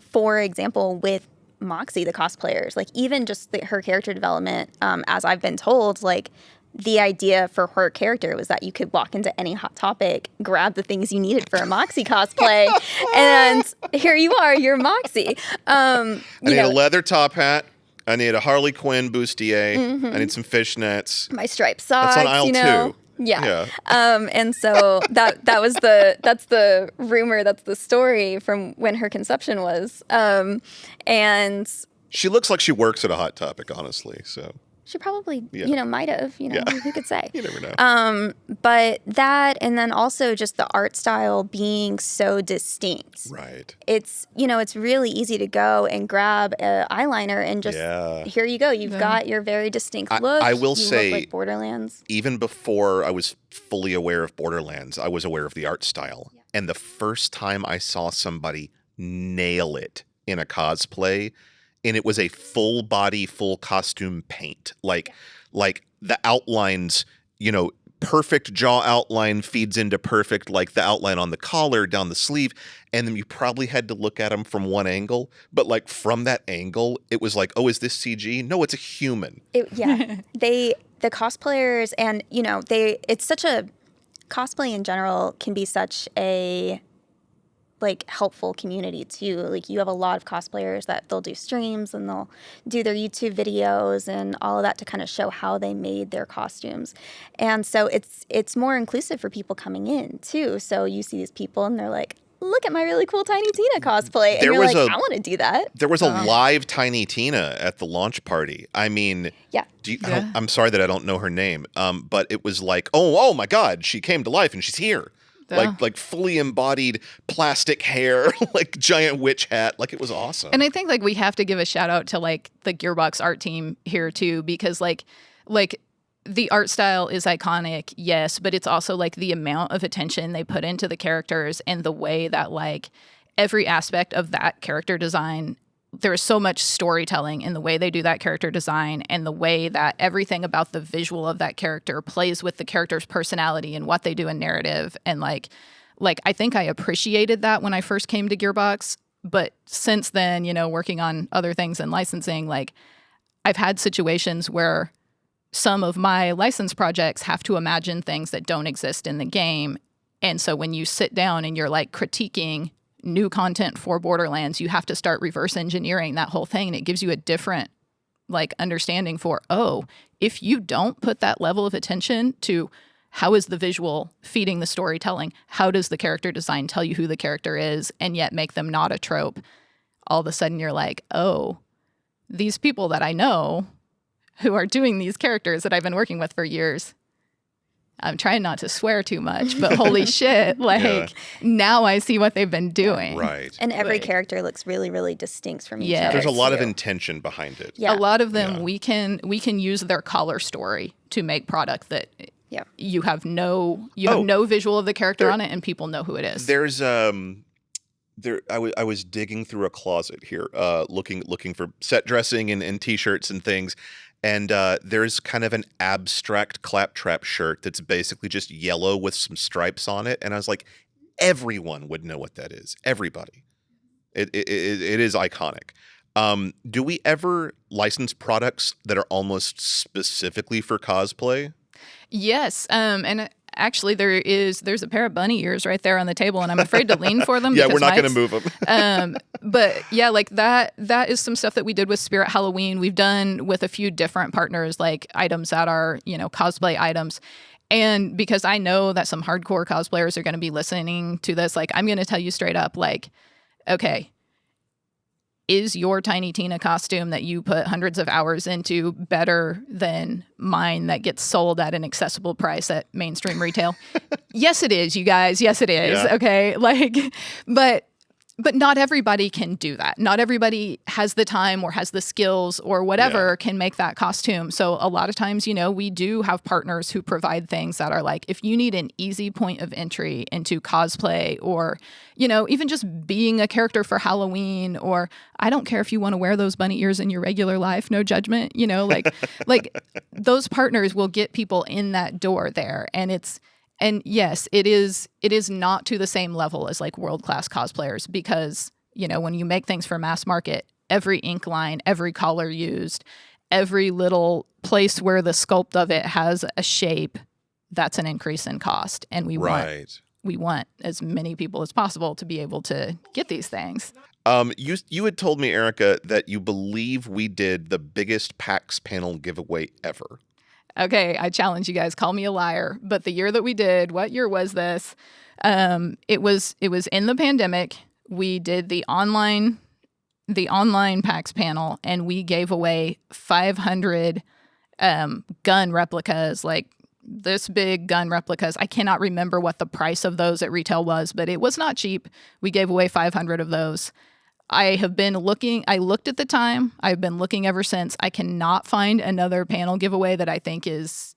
for example, with Moxie, the cosplayers, like even just her character development, as I've been told, like the idea for her character was that you could walk into any Hot Topic, grab the things you needed for a Moxie cosplay, and here you are, you're Moxie. I need a leather top hat. I need a Harley Quinn bustier. I need some fishnets. My striped socks. That's on aisle 2. Yeah. And so that's the rumor, that's the story from when her conception was. And she looks like she works at a Hot Topic, honestly. So she probably, might have, who could say? You never know. But that, and then also just the art style being so distinct. Right. It's, it's really easy to go and grab an eyeliner and just, here you go. You've got your very distinct look. I will say, look like Borderlands. Even before I was fully aware of Borderlands, I was aware of the art style. Yeah. And the first time I saw somebody nail it in a cosplay, and it was a full body, full costume paint. Like the outlines, perfect jaw outline feeds into perfect, like the outline on the collar, down the sleeve. And then you probably had to look at them from one angle. But like from that angle, it was like, oh, is this CG? No, it's a human. The cosplayers and, it's such a, cosplay in general can be such a like helpful community too. Like you have a lot of cosplayers that they'll do streams and they'll do their YouTube videos and all of that to kind of show how they made their costumes. And so it's more inclusive for people coming in too. So you see these people and they're like, look at my really cool Tiny Tina cosplay. And you're like, I want to do that. There was a live Tiny Tina at the launch party. I mean, I'm sorry that I don't know her name. But it was like, oh my God, she came to life and she's here. Yeah. like fully embodied plastic hair, like giant witch hat. Like it was awesome. And I think like we have to give a shout out to like the Gearbox art team here too, because like the art style is iconic, yes, but it's also like the amount of attention they put into the characters and the way that like every aspect of that character design, there is so much storytelling in the way they do that character design and the way that everything about the visual of that character plays with the character's personality and what they do in narrative. And like I think I appreciated that when I first came to Gearbox, but since then, you know, working on other things in licensing, like I've had situations where some of my license projects have to imagine things that don't exist in the game. And so when you sit down and you're like critiquing new content for Borderlands, you have to start reverse engineering that whole thing. And it gives you a different like understanding for, oh, if you don't put that level of attention to how is the visual feeding the storytelling, how does the character design tell you who the character is and yet make them not a trope, all of a sudden you're like, oh, these people that I know who are doing these characters that I've been working with for years, I'm trying not to swear too much, but holy shit, like now I see what they've been doing. Right. And every Like, character looks really, really distinct from each Yeah. other. There's a lot of too. intention behind it. Yeah. A lot of them Yeah. we can use their color story to make product that Yeah. you have no visual of the character on it and people know who it is. There's I was digging through a closet here, looking for set dressing and t-shirts and things. And there's kind of an abstract Claptrap shirt that's basically just yellow with some stripes on it. And I was like, everyone would know what that is. Everybody. It is iconic. Do we ever license products that are almost specifically for cosplay? Yes. And actually there's a pair of bunny ears right there on the table and I'm afraid to lean for them. Yeah, because we're not going to Mike's- move them. But yeah, like that is some stuff that we did with Spirit Halloween. We've done with a few different partners, like items that are, you know, cosplay items. And because I know that some hardcore cosplayers are going to be listening to this, like I'm going to tell you straight up, like, okay, is your Tiny Tina costume that you put hundreds of hours into better than mine that gets sold at an accessible price at mainstream retail? Yes, it is, you guys. Yes, it is. Yeah. Okay. Like, but not everybody can do that. Not everybody has the time or has the skills or whatever can make that costume. So a lot of times, you know, we do have partners who provide things that are like, if you need an easy point of entry into cosplay or, you know, even just being a character for Halloween, or I don't care if you want to wear those bunny ears in your regular life, no judgment, you know, like those partners will get people in that door there. And yes, it is not to the same level as like world-class cosplayers because, you know, when you make things for mass market, every ink line, every color used, every little place where the sculpt of it has a shape, that's an increase in cost. And we want as many people as possible to be able to get these things. You had told me, Erica, that you believe we did the biggest PAX panel giveaway ever. Okay, I challenge you guys. Call me a liar. But the year that we did, what year was this? It was in the pandemic. We did the online PAX panel, and we gave away 500 gun replicas, like this big gun replicas. I cannot remember what the price of those at retail was, but it was not cheap. We gave away 500 of those. I have been looking. I looked at the time. I've been looking ever since. I cannot find another panel giveaway that I think is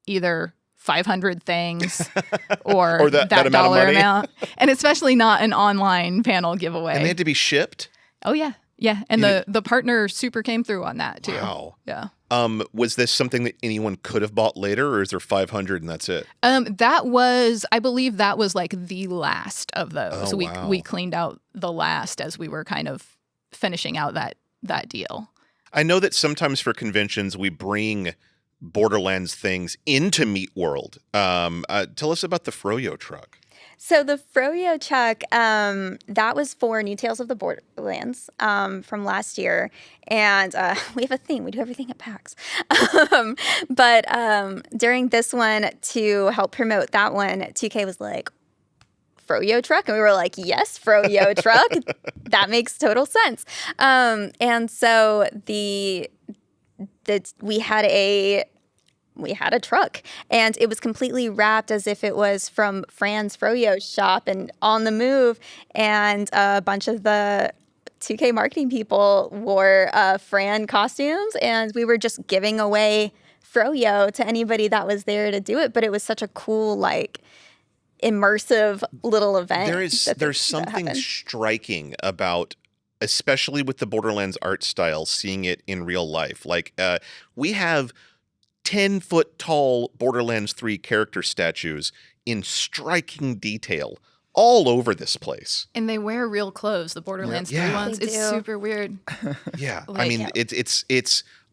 either 500 things or that amount of dollar money. amount, and especially not an online panel giveaway. And they had to be shipped? Oh yeah, yeah. And the partner super came through on that too. Wow. Yeah. Was this something that anyone could have bought later, or is there 500 and that's it? I believe that was like the last of those. Oh, we wow. we cleaned out the last as we were kind of finishing out that deal. I know that sometimes for conventions we bring Borderlands things into Meat World. Tell us about the Froyo truck. So the Froyo truck, that was for New Tales of the Borderlands from last year. And we have a theme. We do everything at PAX. But during this one, to help promote that one, 2K was like, Froyo truck? And we were like, yes, Froyo truck. That makes total sense. And so we had we had a truck, and it was completely wrapped as if it was from Fran's Froyo's shop and on the move. And a bunch of the 2K marketing people wore Fran costumes, and we were just giving away Froyo to anybody that was there to do it. But it was such a cool, like, immersive little event. There's something striking about, especially with the Borderlands art style, seeing it in real life. Like, we have 10-foot tall Borderlands 3 character statues in striking detail all over this place. And they wear real clothes, the Borderlands 3 ones. They It's do. super weird. Yeah. Like, I mean, it's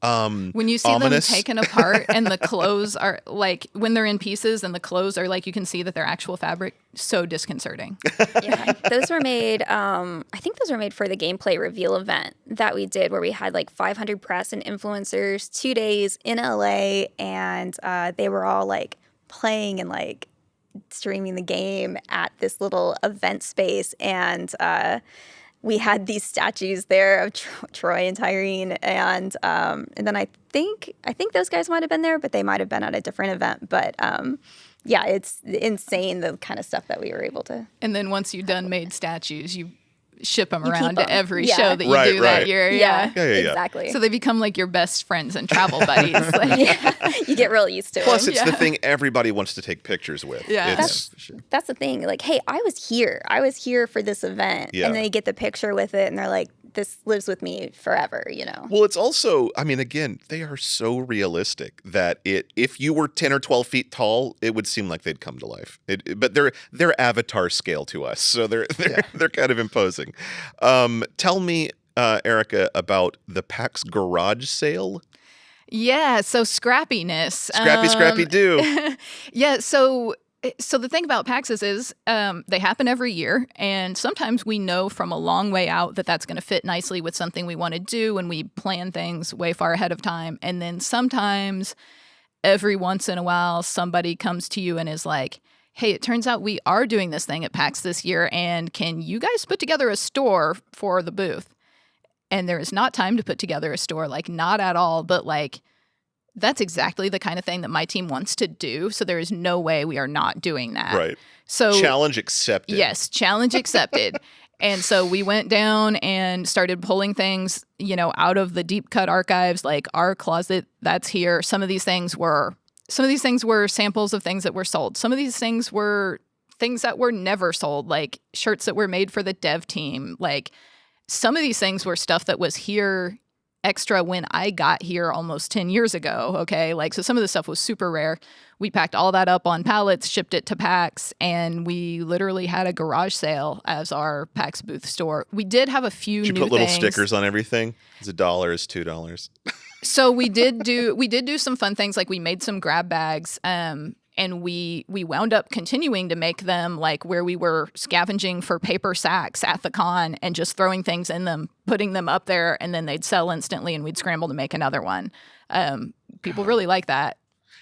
when you see ominous. them taken apart and the clothes are like, when they're in pieces and the clothes are like, you can see that they're actual fabric, so disconcerting. Yeah, those were made. I think those were made for the gameplay reveal event that we did, where we had like 500 press and influencers, 2 days in LA, and they were all like playing and like streaming the game at this little event space, and we had these statues there of Troy and Tyrene, and then I think those guys might have been there, but they might have been at a different event. But yeah, it's insane the kind of stuff that we were able to. And then once you've done made statues, you ship them You around keep to 'em. every Yeah. show that you Right, do right. that year. Yeah. Exactly. So they become like your best friends and travel buddies. Like, yeah, you get real used to Plus, them. it's the thing everybody wants to take pictures with. Yeah. It's, For sure. That's the thing. Like, hey, I was here for this event, Yeah. and they get the picture with it, and they're like, this lives with me forever, you know. well, it's also, I mean, again, they are so realistic that if you were 10 or 12 feet tall, it would seem like they'd come to life. But they're avatar scale to us, so they're kind of imposing. Tell me, Erica, about the PAX garage sale. yeah, so scrappiness. Scrappy do. Yeah, so the thing about PAXs is they happen every year, and sometimes we know from a long way out that that's going to fit nicely with something we want to do, and we plan things way far ahead of time. And then sometimes, every once in a while, somebody comes to you and is like, hey, it turns out we are doing this thing at PAX this year, and can you guys put together a store for the booth? And there is not time to put together a store, like not at all, but like that's exactly the kind of thing that my team wants to do. So there is no way we are not doing that. Right. So Challenge accepted. yes, challenge accepted. And so we went down and started pulling things, out of the deep cut archives, like our closet that's here. Some of these things were samples of things that were sold. Some of these things were things that were never sold, like shirts that were made for the dev team. Like some of these things were stuff that was here extra when I got here almost 10 years ago. Okay. Like, so some of the stuff was super rare. We packed all that up on pallets, shipped it to PAX, and we literally had a garage sale as our PAX booth store. We did have a few Did you new put little things. stickers on everything? Is $1? Is $2? So we did do some fun things, like we made some grab bags, and we wound up continuing to make them, like where we were scavenging for paper sacks at the con and just throwing things in them, putting them up there, and then they'd sell instantly, and we'd scramble to make another one. People really like that.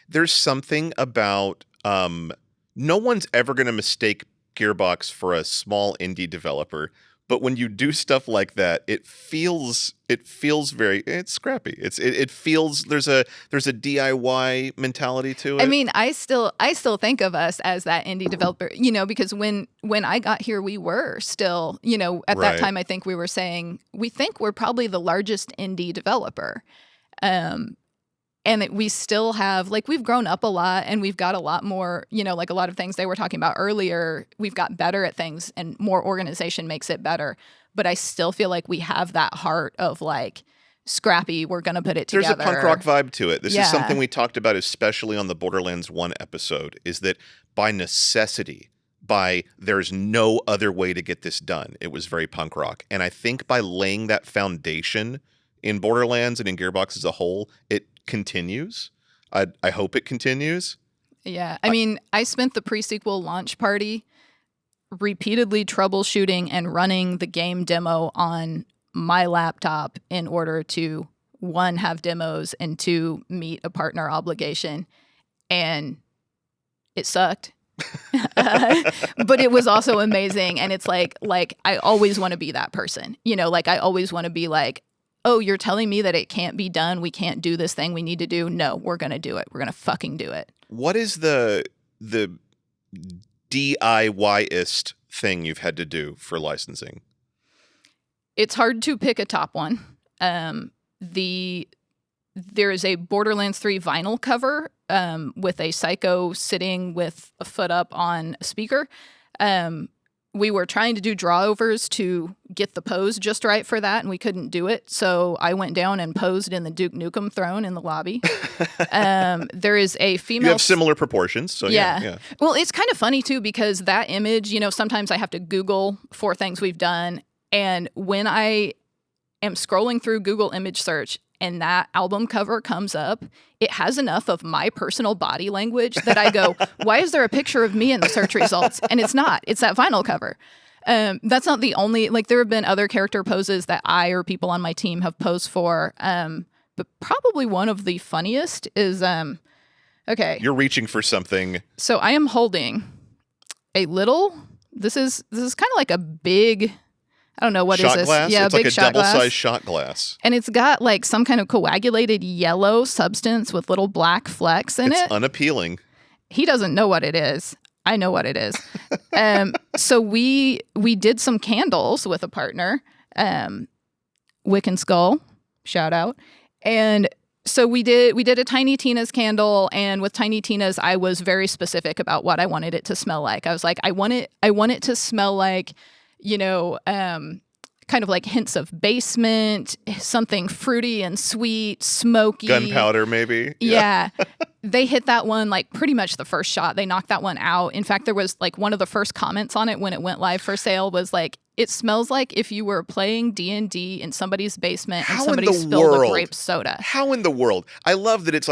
There's something about no one's ever going to mistake Gearbox for a small indie developer, but when you do stuff like that, it feels it's scrappy. It feels there's a DIY mentality to it. I mean, I still think of us as that indie developer, because when I got here, we were still, at that Right. time, I think we were saying, we think we're probably the largest indie developer. And we still have, like, we've grown up a lot, and we've got a lot more, like a lot of things they were talking about earlier, we've got better at things, and more organization makes it better. But I still feel like we have that heart of, like, scrappy, we're going to put it There's together. a punk rock vibe to it. This Yeah. is something we talked about, especially on the Borderlands 1 episode, is that by necessity, there's no other way to get this done, it was very punk rock. And I think by laying that foundation in Borderlands and in Gearbox as a whole, it continues. I hope it continues. Yeah. I mean, I spent the pre-sequel launch party repeatedly troubleshooting and running the game demo on my laptop in order to, 1, have demos, and 2, meet a partner obligation. And it sucked. But it was also amazing. And it's like I always want to be that person, like I always want to be like, oh, you're telling me that it can't be done. We can't do this thing we need to do. No, we're going to do it. We're going to fucking do it. What is the DIY-ist thing you've had to do for licensing? It's hard to pick a top one. There is a Borderlands 3 vinyl cover with a psycho sitting with a foot up on a speaker. We were trying to do drawovers to get the pose just right for that, and we couldn't do it. So I went down and posed in the Duke Nukem throne in the lobby. There is a female... You have similar proportions, so yeah. Well, it's kind of funny, too, because that image, sometimes I have to Google for things we've done. And when I am scrolling through Google image search and that album cover comes up, it has enough of my personal body language that I go, why is there a picture of me in the search results? And it's not. It's that vinyl cover. That's not the only, there have been other character poses that I or people on my team have posed for. But probably one of the funniest is, okay. You're reaching for something. So I am holding a little, this is kind of like a big, I don't know, what shot is this? Glass? Yeah, it's big like a shot glass. double-sized shot glass. And it's got some kind of coagulated yellow substance with little black flecks in it. It's unappealing. He doesn't know what it is. I know what it is. So we did some candles with a partner, Wick and Skull, shout out. And so we did a Tiny Tina's candle, and with Tiny Tina's, I was very specific about what I wanted it to smell like. I was like, I want it to smell like, kind of like hints of basement, something fruity and sweet, smoky. Gunpowder, maybe. Yeah. They hit that one pretty much the first shot. They knocked that one out. In fact, there was one of the first comments on it when it went live for sale was it smells like if you were playing D&D in somebody's basement and somebody spilled a grape soda. How in the world? I love that it's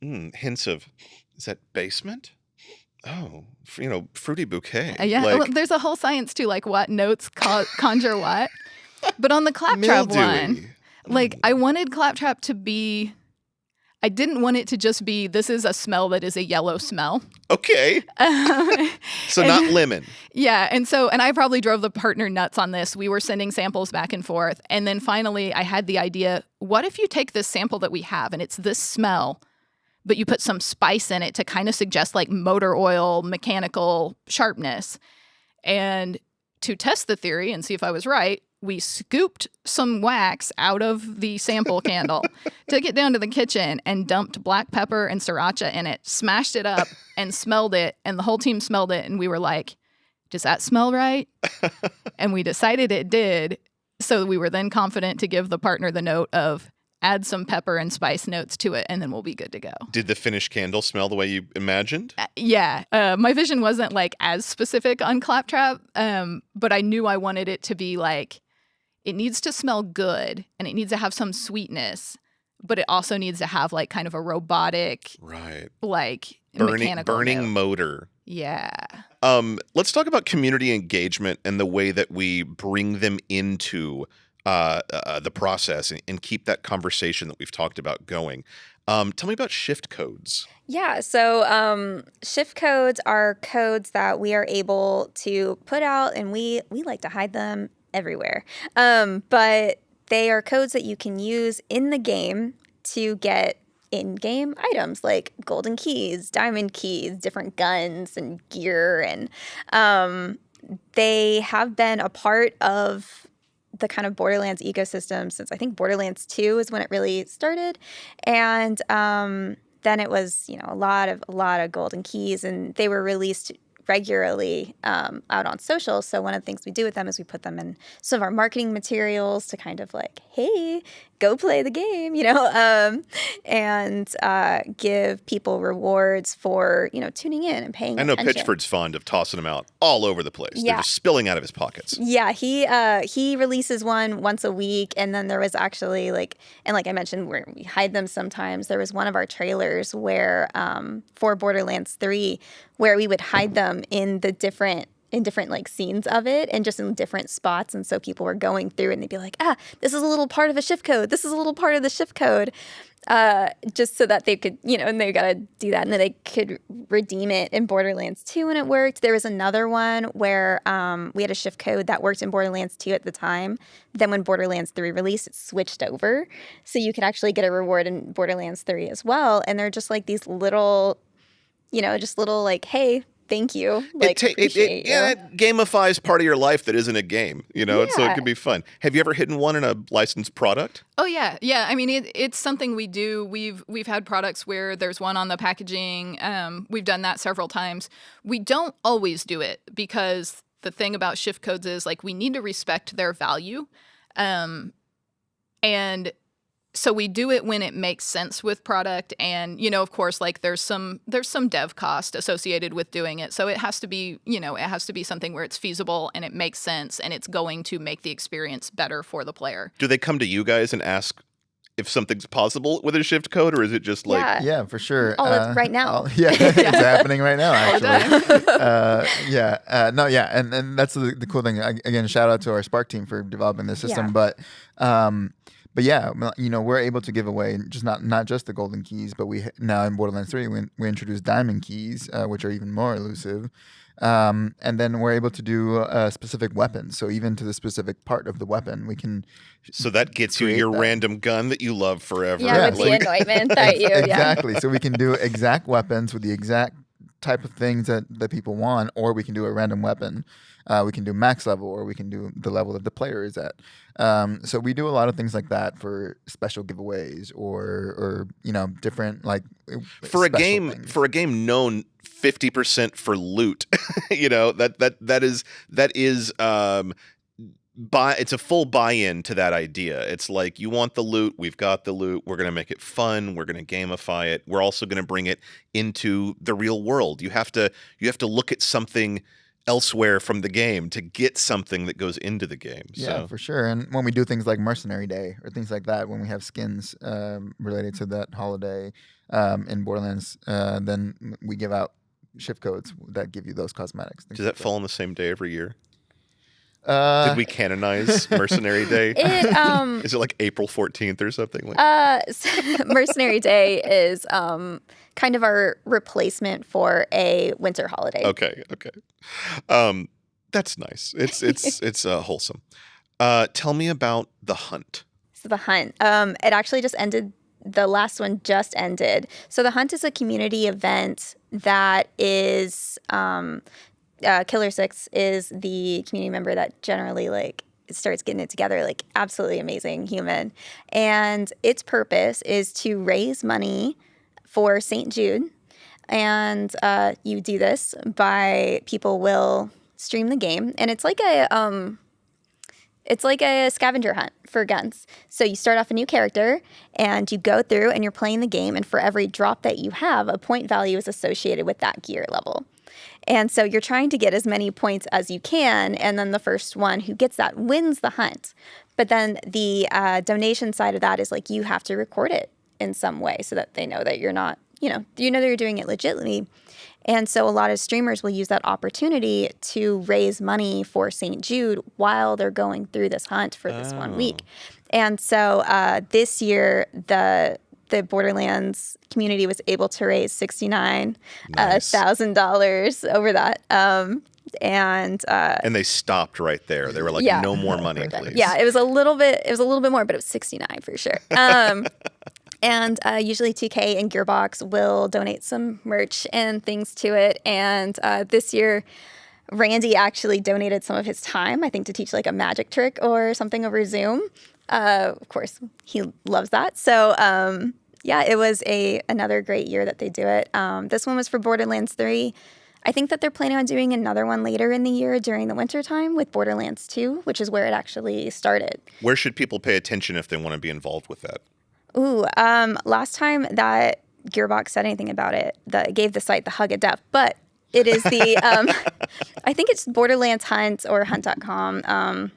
hints of, is that basement? Oh, fruity bouquet. Yeah, there's a whole science to what notes conjure what. But on the Claptrap one, I wanted Claptrap to be, I didn't want it to just be, this is a smell that is a yellow smell. Okay. So not lemon. Yeah, and I probably drove the partner nuts on this. We were sending samples back and forth. And then finally I had the idea, what if you take this sample that we have and it's this smell, but you put some spice in it to kind of suggest motor oil, mechanical sharpness. And to test the theory and see if I was right, we scooped some wax out of the sample candle, took it down to the kitchen and dumped black pepper and sriracha in it, smashed it up and smelled it. And the whole team smelled it. And we were like, does that smell right? And we decided it did. So we were then confident to give the partner the note of, add some pepper and spice notes to it, and then we'll be good to go. Did the finished candle smell the way you imagined? Yeah. My vision wasn't as specific on Claptrap, but I knew I wanted it to be it needs to smell good, and it needs to have some sweetness, but it also needs to have kind of a robotic, right? Mechanical burning note. Motor. Yeah. Let's talk about community engagement and the way that we bring them into the process and keep that conversation that we've talked about going. Tell me about shift codes. Yeah, so shift codes are codes that we are able to put out, and we like to hide them everywhere. But they are codes that you can use in the game to get in-game items like golden keys, diamond keys, different guns and gear, and they have been a part of the kind of Borderlands ecosystem since I think Borderlands 2 is when it really started. And then it was, a lot of golden keys, and they were released regularly out on social. So one of the things we do with them is we put them in some of our marketing materials to kind of hey, go play the game, and give people rewards for, tuning in and paying attention. I know Pitchford's fond of tossing them out all over the place. Yeah. They're just spilling out of his pockets. Yeah, he releases one once a week, and then there was actually and like I mentioned, where we hide them sometimes. There was one of our trailers where for Borderlands 3 where we would hide them in the different like scenes of it and just in different spots. And so people were going through and they'd be like, this is a little part of a shift code. This is a little part of the shift code. Just so that they could, and they got to do that, and then they could redeem it in Borderlands 2 when it worked. There was another one where we had a shift code that worked in Borderlands 2 at the time. Then when Borderlands 3 released, it switched over. So you could actually get a reward in Borderlands 3 as well. And they're just like these little, just little like, hey, thank you. Like, appreciate you. Yeah, it gamifies part of your life that isn't a game, so it can be fun. Have you ever hidden one in a licensed product? Oh yeah. I mean, it's something we do. We've had products where there's one on the packaging. We've done that several times. We don't always do it because the thing about shift codes is like we need to respect their value, and so we do it when it makes sense with product, and of course, like there's some dev cost associated with doing it. So it has to be something where it's feasible and it makes sense and it's going to make the experience better for the player. Do they come to you guys and ask if something's possible with a shift code, or is it just like yeah, for sure. Right now. It's happening right now actually. And that's the cool thing. Again, shout out to our Spark team for developing this system, but yeah, we're able to give away just not just the golden keys, but we now in Borderlands 3 we introduced diamond keys, which are even more elusive. And then we're able to do specific weapons. So even to the specific part of the weapon, we can. So that gets you your random gun that you love forever. Yeah, with the anointment that you. Exactly. So we can do exact weapons with the exact type of things that people want, or we can do a random weapon. We can do max level, or we can do the level that the player is at. So we do a lot of things like that for special giveaways, or different like for a game things. For a game known 50% for loot. that is it's a full buy-in to that idea. It's like, you want the loot, we've got the loot, we're going to make it fun, we're going to gamify it, we're also going to bring it into the real world. You have to look at something elsewhere from the game to get something that goes into the game. Yeah, for sure. And when we do things like Mercenary Day or things like that, when we have skins related to that holiday in Borderlands, then we give out shift codes that give you those cosmetics. Does that fall on the same day every year? Did we canonize Mercenary Day? Is it like April 14th or something? Mercenary Day is kind of our replacement for a winter holiday. Okay. That's nice. It's wholesome. Tell me about the hunt. So the hunt, it actually just ended. The last one just ended. So the hunt is a community event that is. Killer Six is the community member that generally starts getting it together, absolutely amazing human. And its purpose is to raise money for St. Jude. And you do this by people will stream the game. And it's like a scavenger hunt for guns. So you start off a new character and you go through and you're playing the game. And for every drop that you have, a point value is associated with that gear level. And so you're trying to get as many points as you can, and then the first one who gets that wins the hunt. But then the donation side of that is you have to record it in some way so that they know that you're not, that you're doing it legitimately. And so a lot of streamers will use that opportunity to raise money for St. Jude while they're going through this hunt for this 1 week. And so this year, the Borderlands community was able to raise $69,000 over that. And they stopped right there. They were like, no more money, please. Yeah, it was a little bit more, but it was 69 for sure. And usually 2K and Gearbox will donate some merch and things to it. And this year, Randy actually donated some of his time, I think, to teach a magic trick or something over Zoom. Of course, he loves that. So it was another great year that they do it. This one was for Borderlands 3. I think that they're planning on doing another one later in the year during the winter time with Borderlands 2, which is where it actually started. Where should people pay attention if they want to be involved with that? Last time that Gearbox said anything about it, gave the site the hug of death, but it is the, I think it's Borderlands Hunt or hunt.com.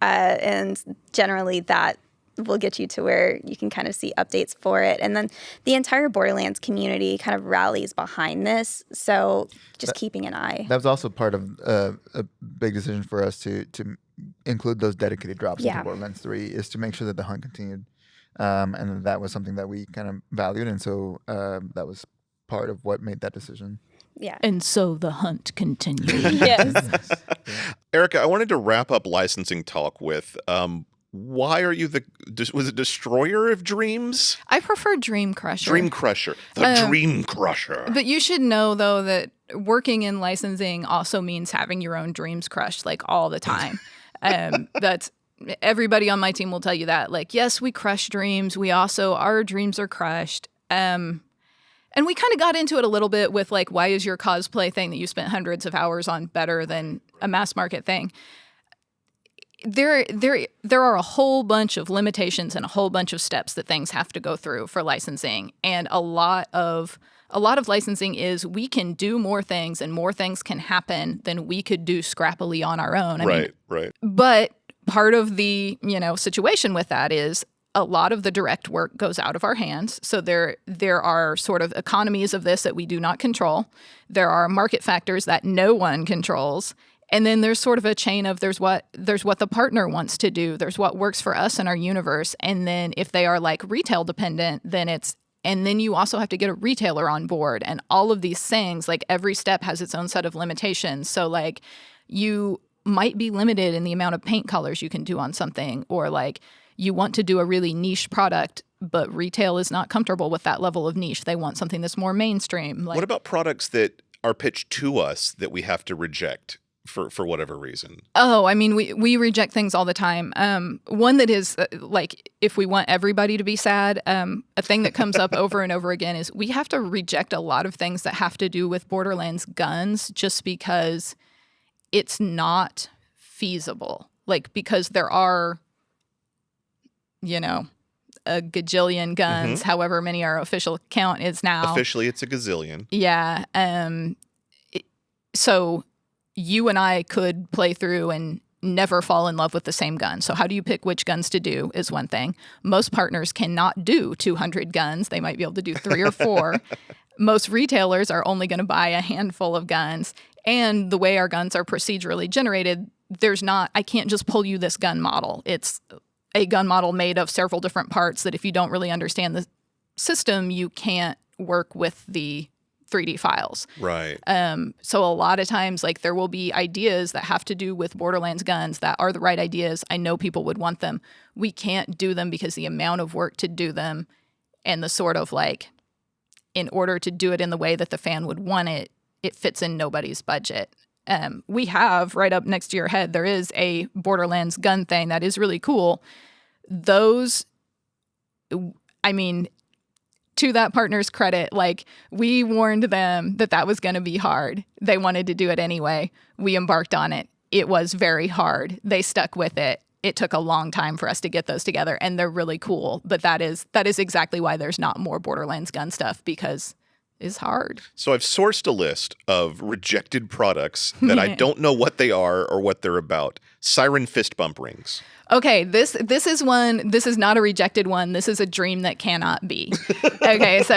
And generally that will get you to where you can kind of see updates for it. And then the entire Borderlands community kind of rallies behind this. So just keeping an eye. That was also part of a big decision for us to include those dedicated drops into Borderlands 3, is to make sure that the hunt continued. And that was something that we kind of valued. And so that was part of what made that decision. Yeah. And so the hunt continued. Yes. Erica, I wanted to wrap up licensing talk with why are you was it Destroyer of Dreams? I prefer Dream Crusher. Dream Crusher. The Dream Crusher. But you should know, though, that working in licensing also means having your own dreams crushed, like, all the time. That's everybody on my team will tell you that. Like, yes, we crush dreams. Our dreams are crushed. And we kind of got into it a little bit with, like, why is your cosplay thing that you spent hundreds of hours on better than a mass market thing? There are a whole bunch of limitations and a whole bunch of steps that things have to go through for licensing. And a lot of licensing is we can do more things and more things can happen than we could do scrappily on our own. I mean, right. But part of the, situation with that is a lot of the direct work goes out of our hands. So there are sort of economies of this that we do not control. There are market factors that no one controls. And then there's sort of a chain of there's what the partner wants to do. There's what works for us in our universe. And then if they are like retail dependent, and then you also have to get a retailer on board. And all of these things, like every step has its own set of limitations. So like you might be limited in the amount of paint colors you can do on something, or like you want to do a really niche product, but retail is not comfortable with that level of niche. They want something that's more mainstream. Like, what about products that are pitched to us that we have to reject for whatever reason? Oh, I mean, we reject things all the time. One that is like, if we want everybody to be sad, a thing that comes up over and over again is we have to reject a lot of things that have to do with Borderlands guns just because it's not feasible. Like, because there are, a gajillion guns, however many our official count is now. Officially, it's a gazillion. Yeah. So you and I could play through and never fall in love with the same gun. So how do you pick which guns to do is one thing. Most partners cannot do 200 guns. They might be able to do 3 or 4. Most retailers are only going to buy a handful of guns. And the way our guns are procedurally generated, I can't just pull you this gun model. It's a gun model made of several different parts that if you don't really understand the system, you can't work with the 3D files. Right. So a lot of times, like, there will be ideas that have to do with Borderlands guns that are the right ideas. I know people would want them. We can't do them because the amount of work to do them and the sort of, like, in order to do it in the way that the fan would want it, it fits in nobody's budget. We have, right up next to your head, there is a Borderlands gun thing that is really cool. Those, I mean, to that partner's credit, like, we warned them that was going to be hard. They wanted to do it anyway. We embarked on it. It was very hard. They stuck with it. It took a long time for us to get those together, and they're really cool. But that is exactly why there's not more Borderlands gun stuff, because it's hard. So I've sourced a list of rejected products that I don't know what they are or what they're about. Siren fist bump rings. Okay, this is one. This is not a rejected one. This is a dream that cannot be. Okay, so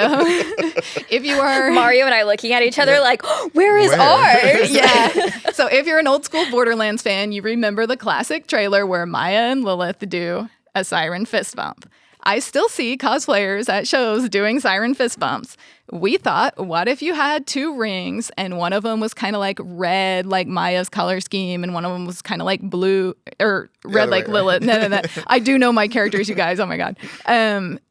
if you are Mario and I looking at each other like, oh, where is ours? Yeah. So if you're an old school Borderlands fan, you remember the classic trailer where Maya and Lilith do a siren fist bump. I still see cosplayers at shows doing siren fist bumps. We thought, what if you had 2 rings and one of them was kind of like red, like Maya's color scheme, and one of them was kind of like blue or red, like Lilith. No. I do know my characters, you guys. Oh my God.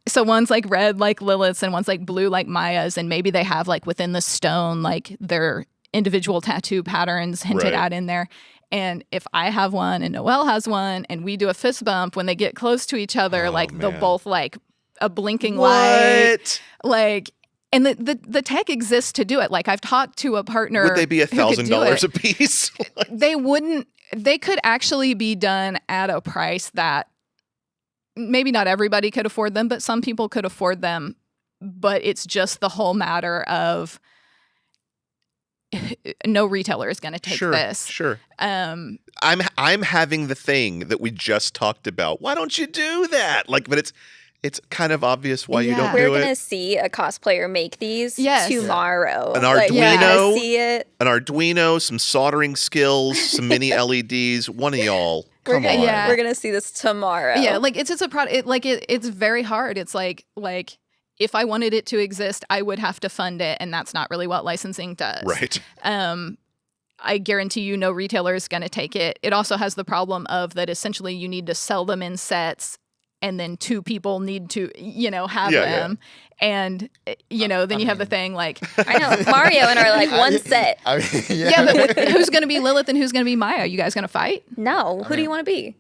So one's like red, like Lilith's, and one's like blue, like Maya's, and maybe they have like within the stone, like their individual tattoo patterns hinted at in there. And if I have one and Noelle has one and we do a fist bump when they get close to each other, they'll both like a blinking light. Like, and the tech exists to do it. Like, I've talked to a partner. Would they be $1,000 a piece? They wouldn't. They could actually be done at a price that maybe not everybody could afford them, but some people could afford them. But it's just the whole matter of no retailer is going to take this. Sure. I'm having the thing that we just talked about. Why don't you do that? Like, but it's kind of obvious why you don't We're do it. going to see a cosplayer make these Yes. tomorrow. An Like, we're Arduino. gonna see it. An Arduino, some soldering skills, some mini LEDs. One of y'all, come on. Yeah. We're gonna see this tomorrow. Yeah, like it's just a product. It's very hard. It's like if I wanted it to exist, I would have to fund it, and that's not really what licensing does. Right. I guarantee you, no retailer is going to take it. It also has the problem of that essentially you need to sell them in sets, and then 2 people need to, have them. And, then you have the thing like... I know. Mario and are like one set. But who's going to be Lilith and who's going to be Maya? You guys going to fight? No. Who do you want to be?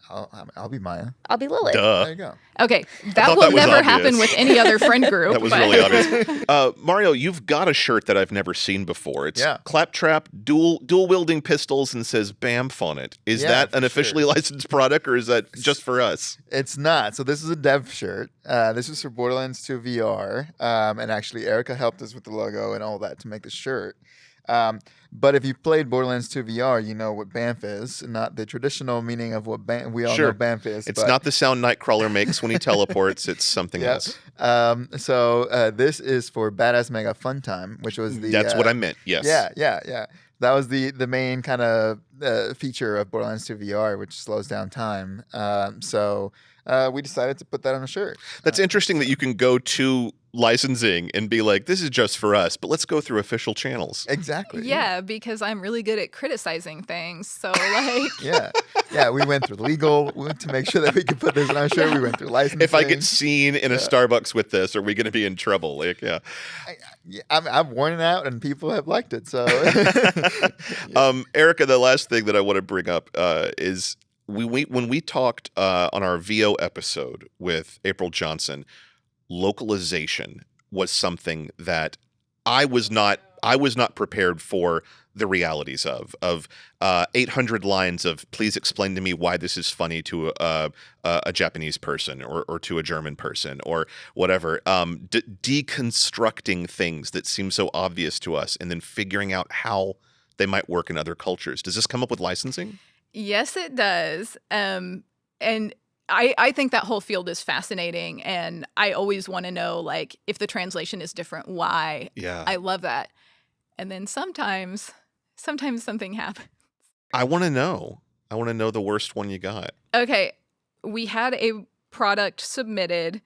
I'll be Maya. I'll be Lilith. There you go. Okay, that thought will that was never obvious. happen with any other friend group. That was but- really obvious. Mario, you've got a shirt that I've never seen before. It's Claptrap dual wielding pistols and says BAMF on it. Is that an officially licensed product, or is that just for us? It's not. So this is a dev shirt. This is for Borderlands 2 VR. And actually, Erica helped us with the logo and all that to make the shirt. But if you played Borderlands 2 VR, you know what BAMF is, not the traditional meaning of what we all know BAMF is. It's not the sound Nightcrawler makes when he teleports. It's something else. So this is for Badass Mega Fun Time, which was the... That's what I meant, yes. Yeah. That was the main kind of feature of Borderlands 2 VR, which slows down time. So we decided to put that on a shirt. That's interesting that you can go to licensing and be like, this is just for us, but let's go through official channels. Exactly. Yeah, because I'm really good at criticizing things. So like... Yeah, we went through legal to make sure that we could put this on our shirt. We went through licensing. If I get seen in a Starbucks with this, are we going to be in trouble? Like, I've worn it out and people have liked it. So, Erica, the last thing that I want to bring up is when we talked on our VO episode with April Johnson, localization was something that I was not prepared for the realities of 800 lines of please explain to me why this is funny to a Japanese person or to a German person or whatever, deconstructing things that seem so obvious to us and then figuring out how they might work in other cultures. Does this come up with licensing? Yes, it does. And I think that whole field is fascinating, and I always want to know, like, if the translation is different, why. Yeah. I love that. And then sometimes something happens. I want to know. I want to know the worst one you got. Okay, we had a product submitted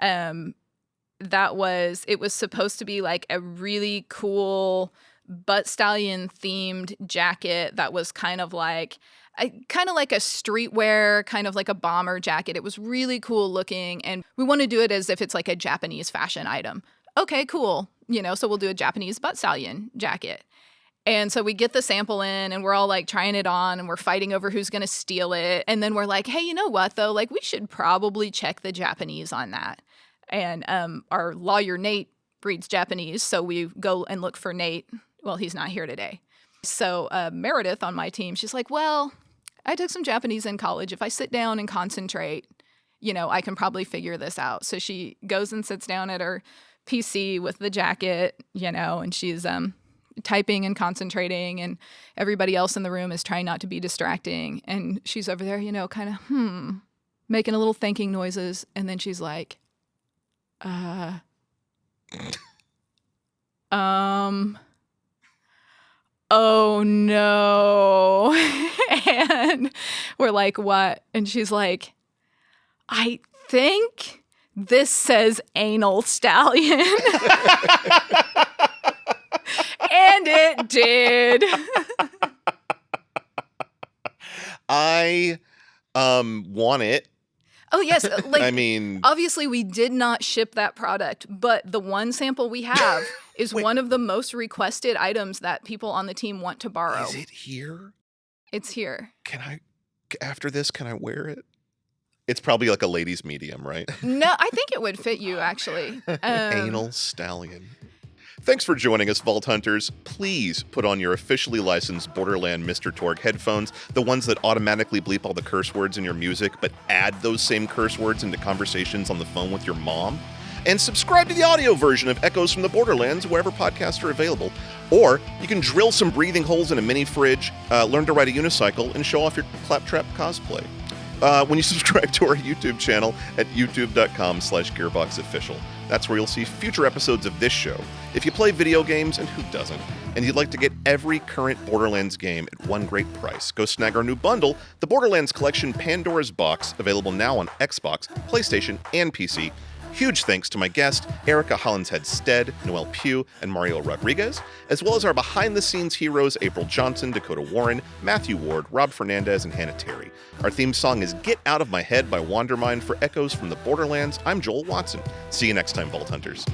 it was supposed to be like a really cool butt stallion themed jacket that was kind of like a streetwear, kind of like a bomber jacket. It was really cool looking, and we want to do it as if it's like a Japanese fashion item. Okay, cool. So we'll do a Japanese butt stallion jacket. And so we get the sample in and we're all like trying it on and we're fighting over who's going to steal it. And then we're like, hey, you know what though? Like we should probably check the Japanese on that. And our lawyer, Nate, reads Japanese. So we go and look for Nate. Well, he's not here today. So Meredith on my team, she's like, well, I took some Japanese in college. If I sit down and concentrate, I can probably figure this out. So she goes and sits down at her PC with the jacket, and she's typing and concentrating, and everybody else in the room is trying not to be distracting. And she's over there, kind of, making a little thinking noises. And then she's like, oh no. And we're like, what? And she's like, I think this says anal stallion. And it did. I want it. Oh, yes. Like, I mean, obviously we did not ship that product, but the one sample we have is one of the most requested items that people on the team want to borrow. Is it here? It's here. After this, can I wear it? It's probably like a ladies' medium, right? No, I think it would fit you, actually. Anal stallion. Thanks for joining us, Vault Hunters. Please put on your officially licensed Borderland Mr. Torg headphones, the ones that automatically bleep all the curse words in your music, but add those same curse words into conversations on the phone with your mom. And subscribe to the audio version of Echoes from the Borderlands wherever podcasts are available. Or you can drill some breathing holes in a mini fridge, learn to ride a unicycle, and show off your Claptrap cosplay. When you subscribe to our YouTube channel at youtube.com/gearboxofficial. That's where you'll see future episodes of this show. If you play video games, and who doesn't, and you'd like to get every current Borderlands game at one great price, go snag our new bundle, the Borderlands Collection Pandora's Box, available now on Xbox, PlayStation, and PC. Huge thanks to my guest, Erica Hollinshead-Stead, Noelle Pugh, and Mario Rodriguez, as well as our behind-the-scenes heroes April Johnson, Dakota Warren, Matthew Ward, Rob Fernandez, and Hannah Terry. Our theme song is Get Out of My Head by Wandermind. For Echoes from the Borderlands, I'm Joel Watson. See you next time, Vault Hunters.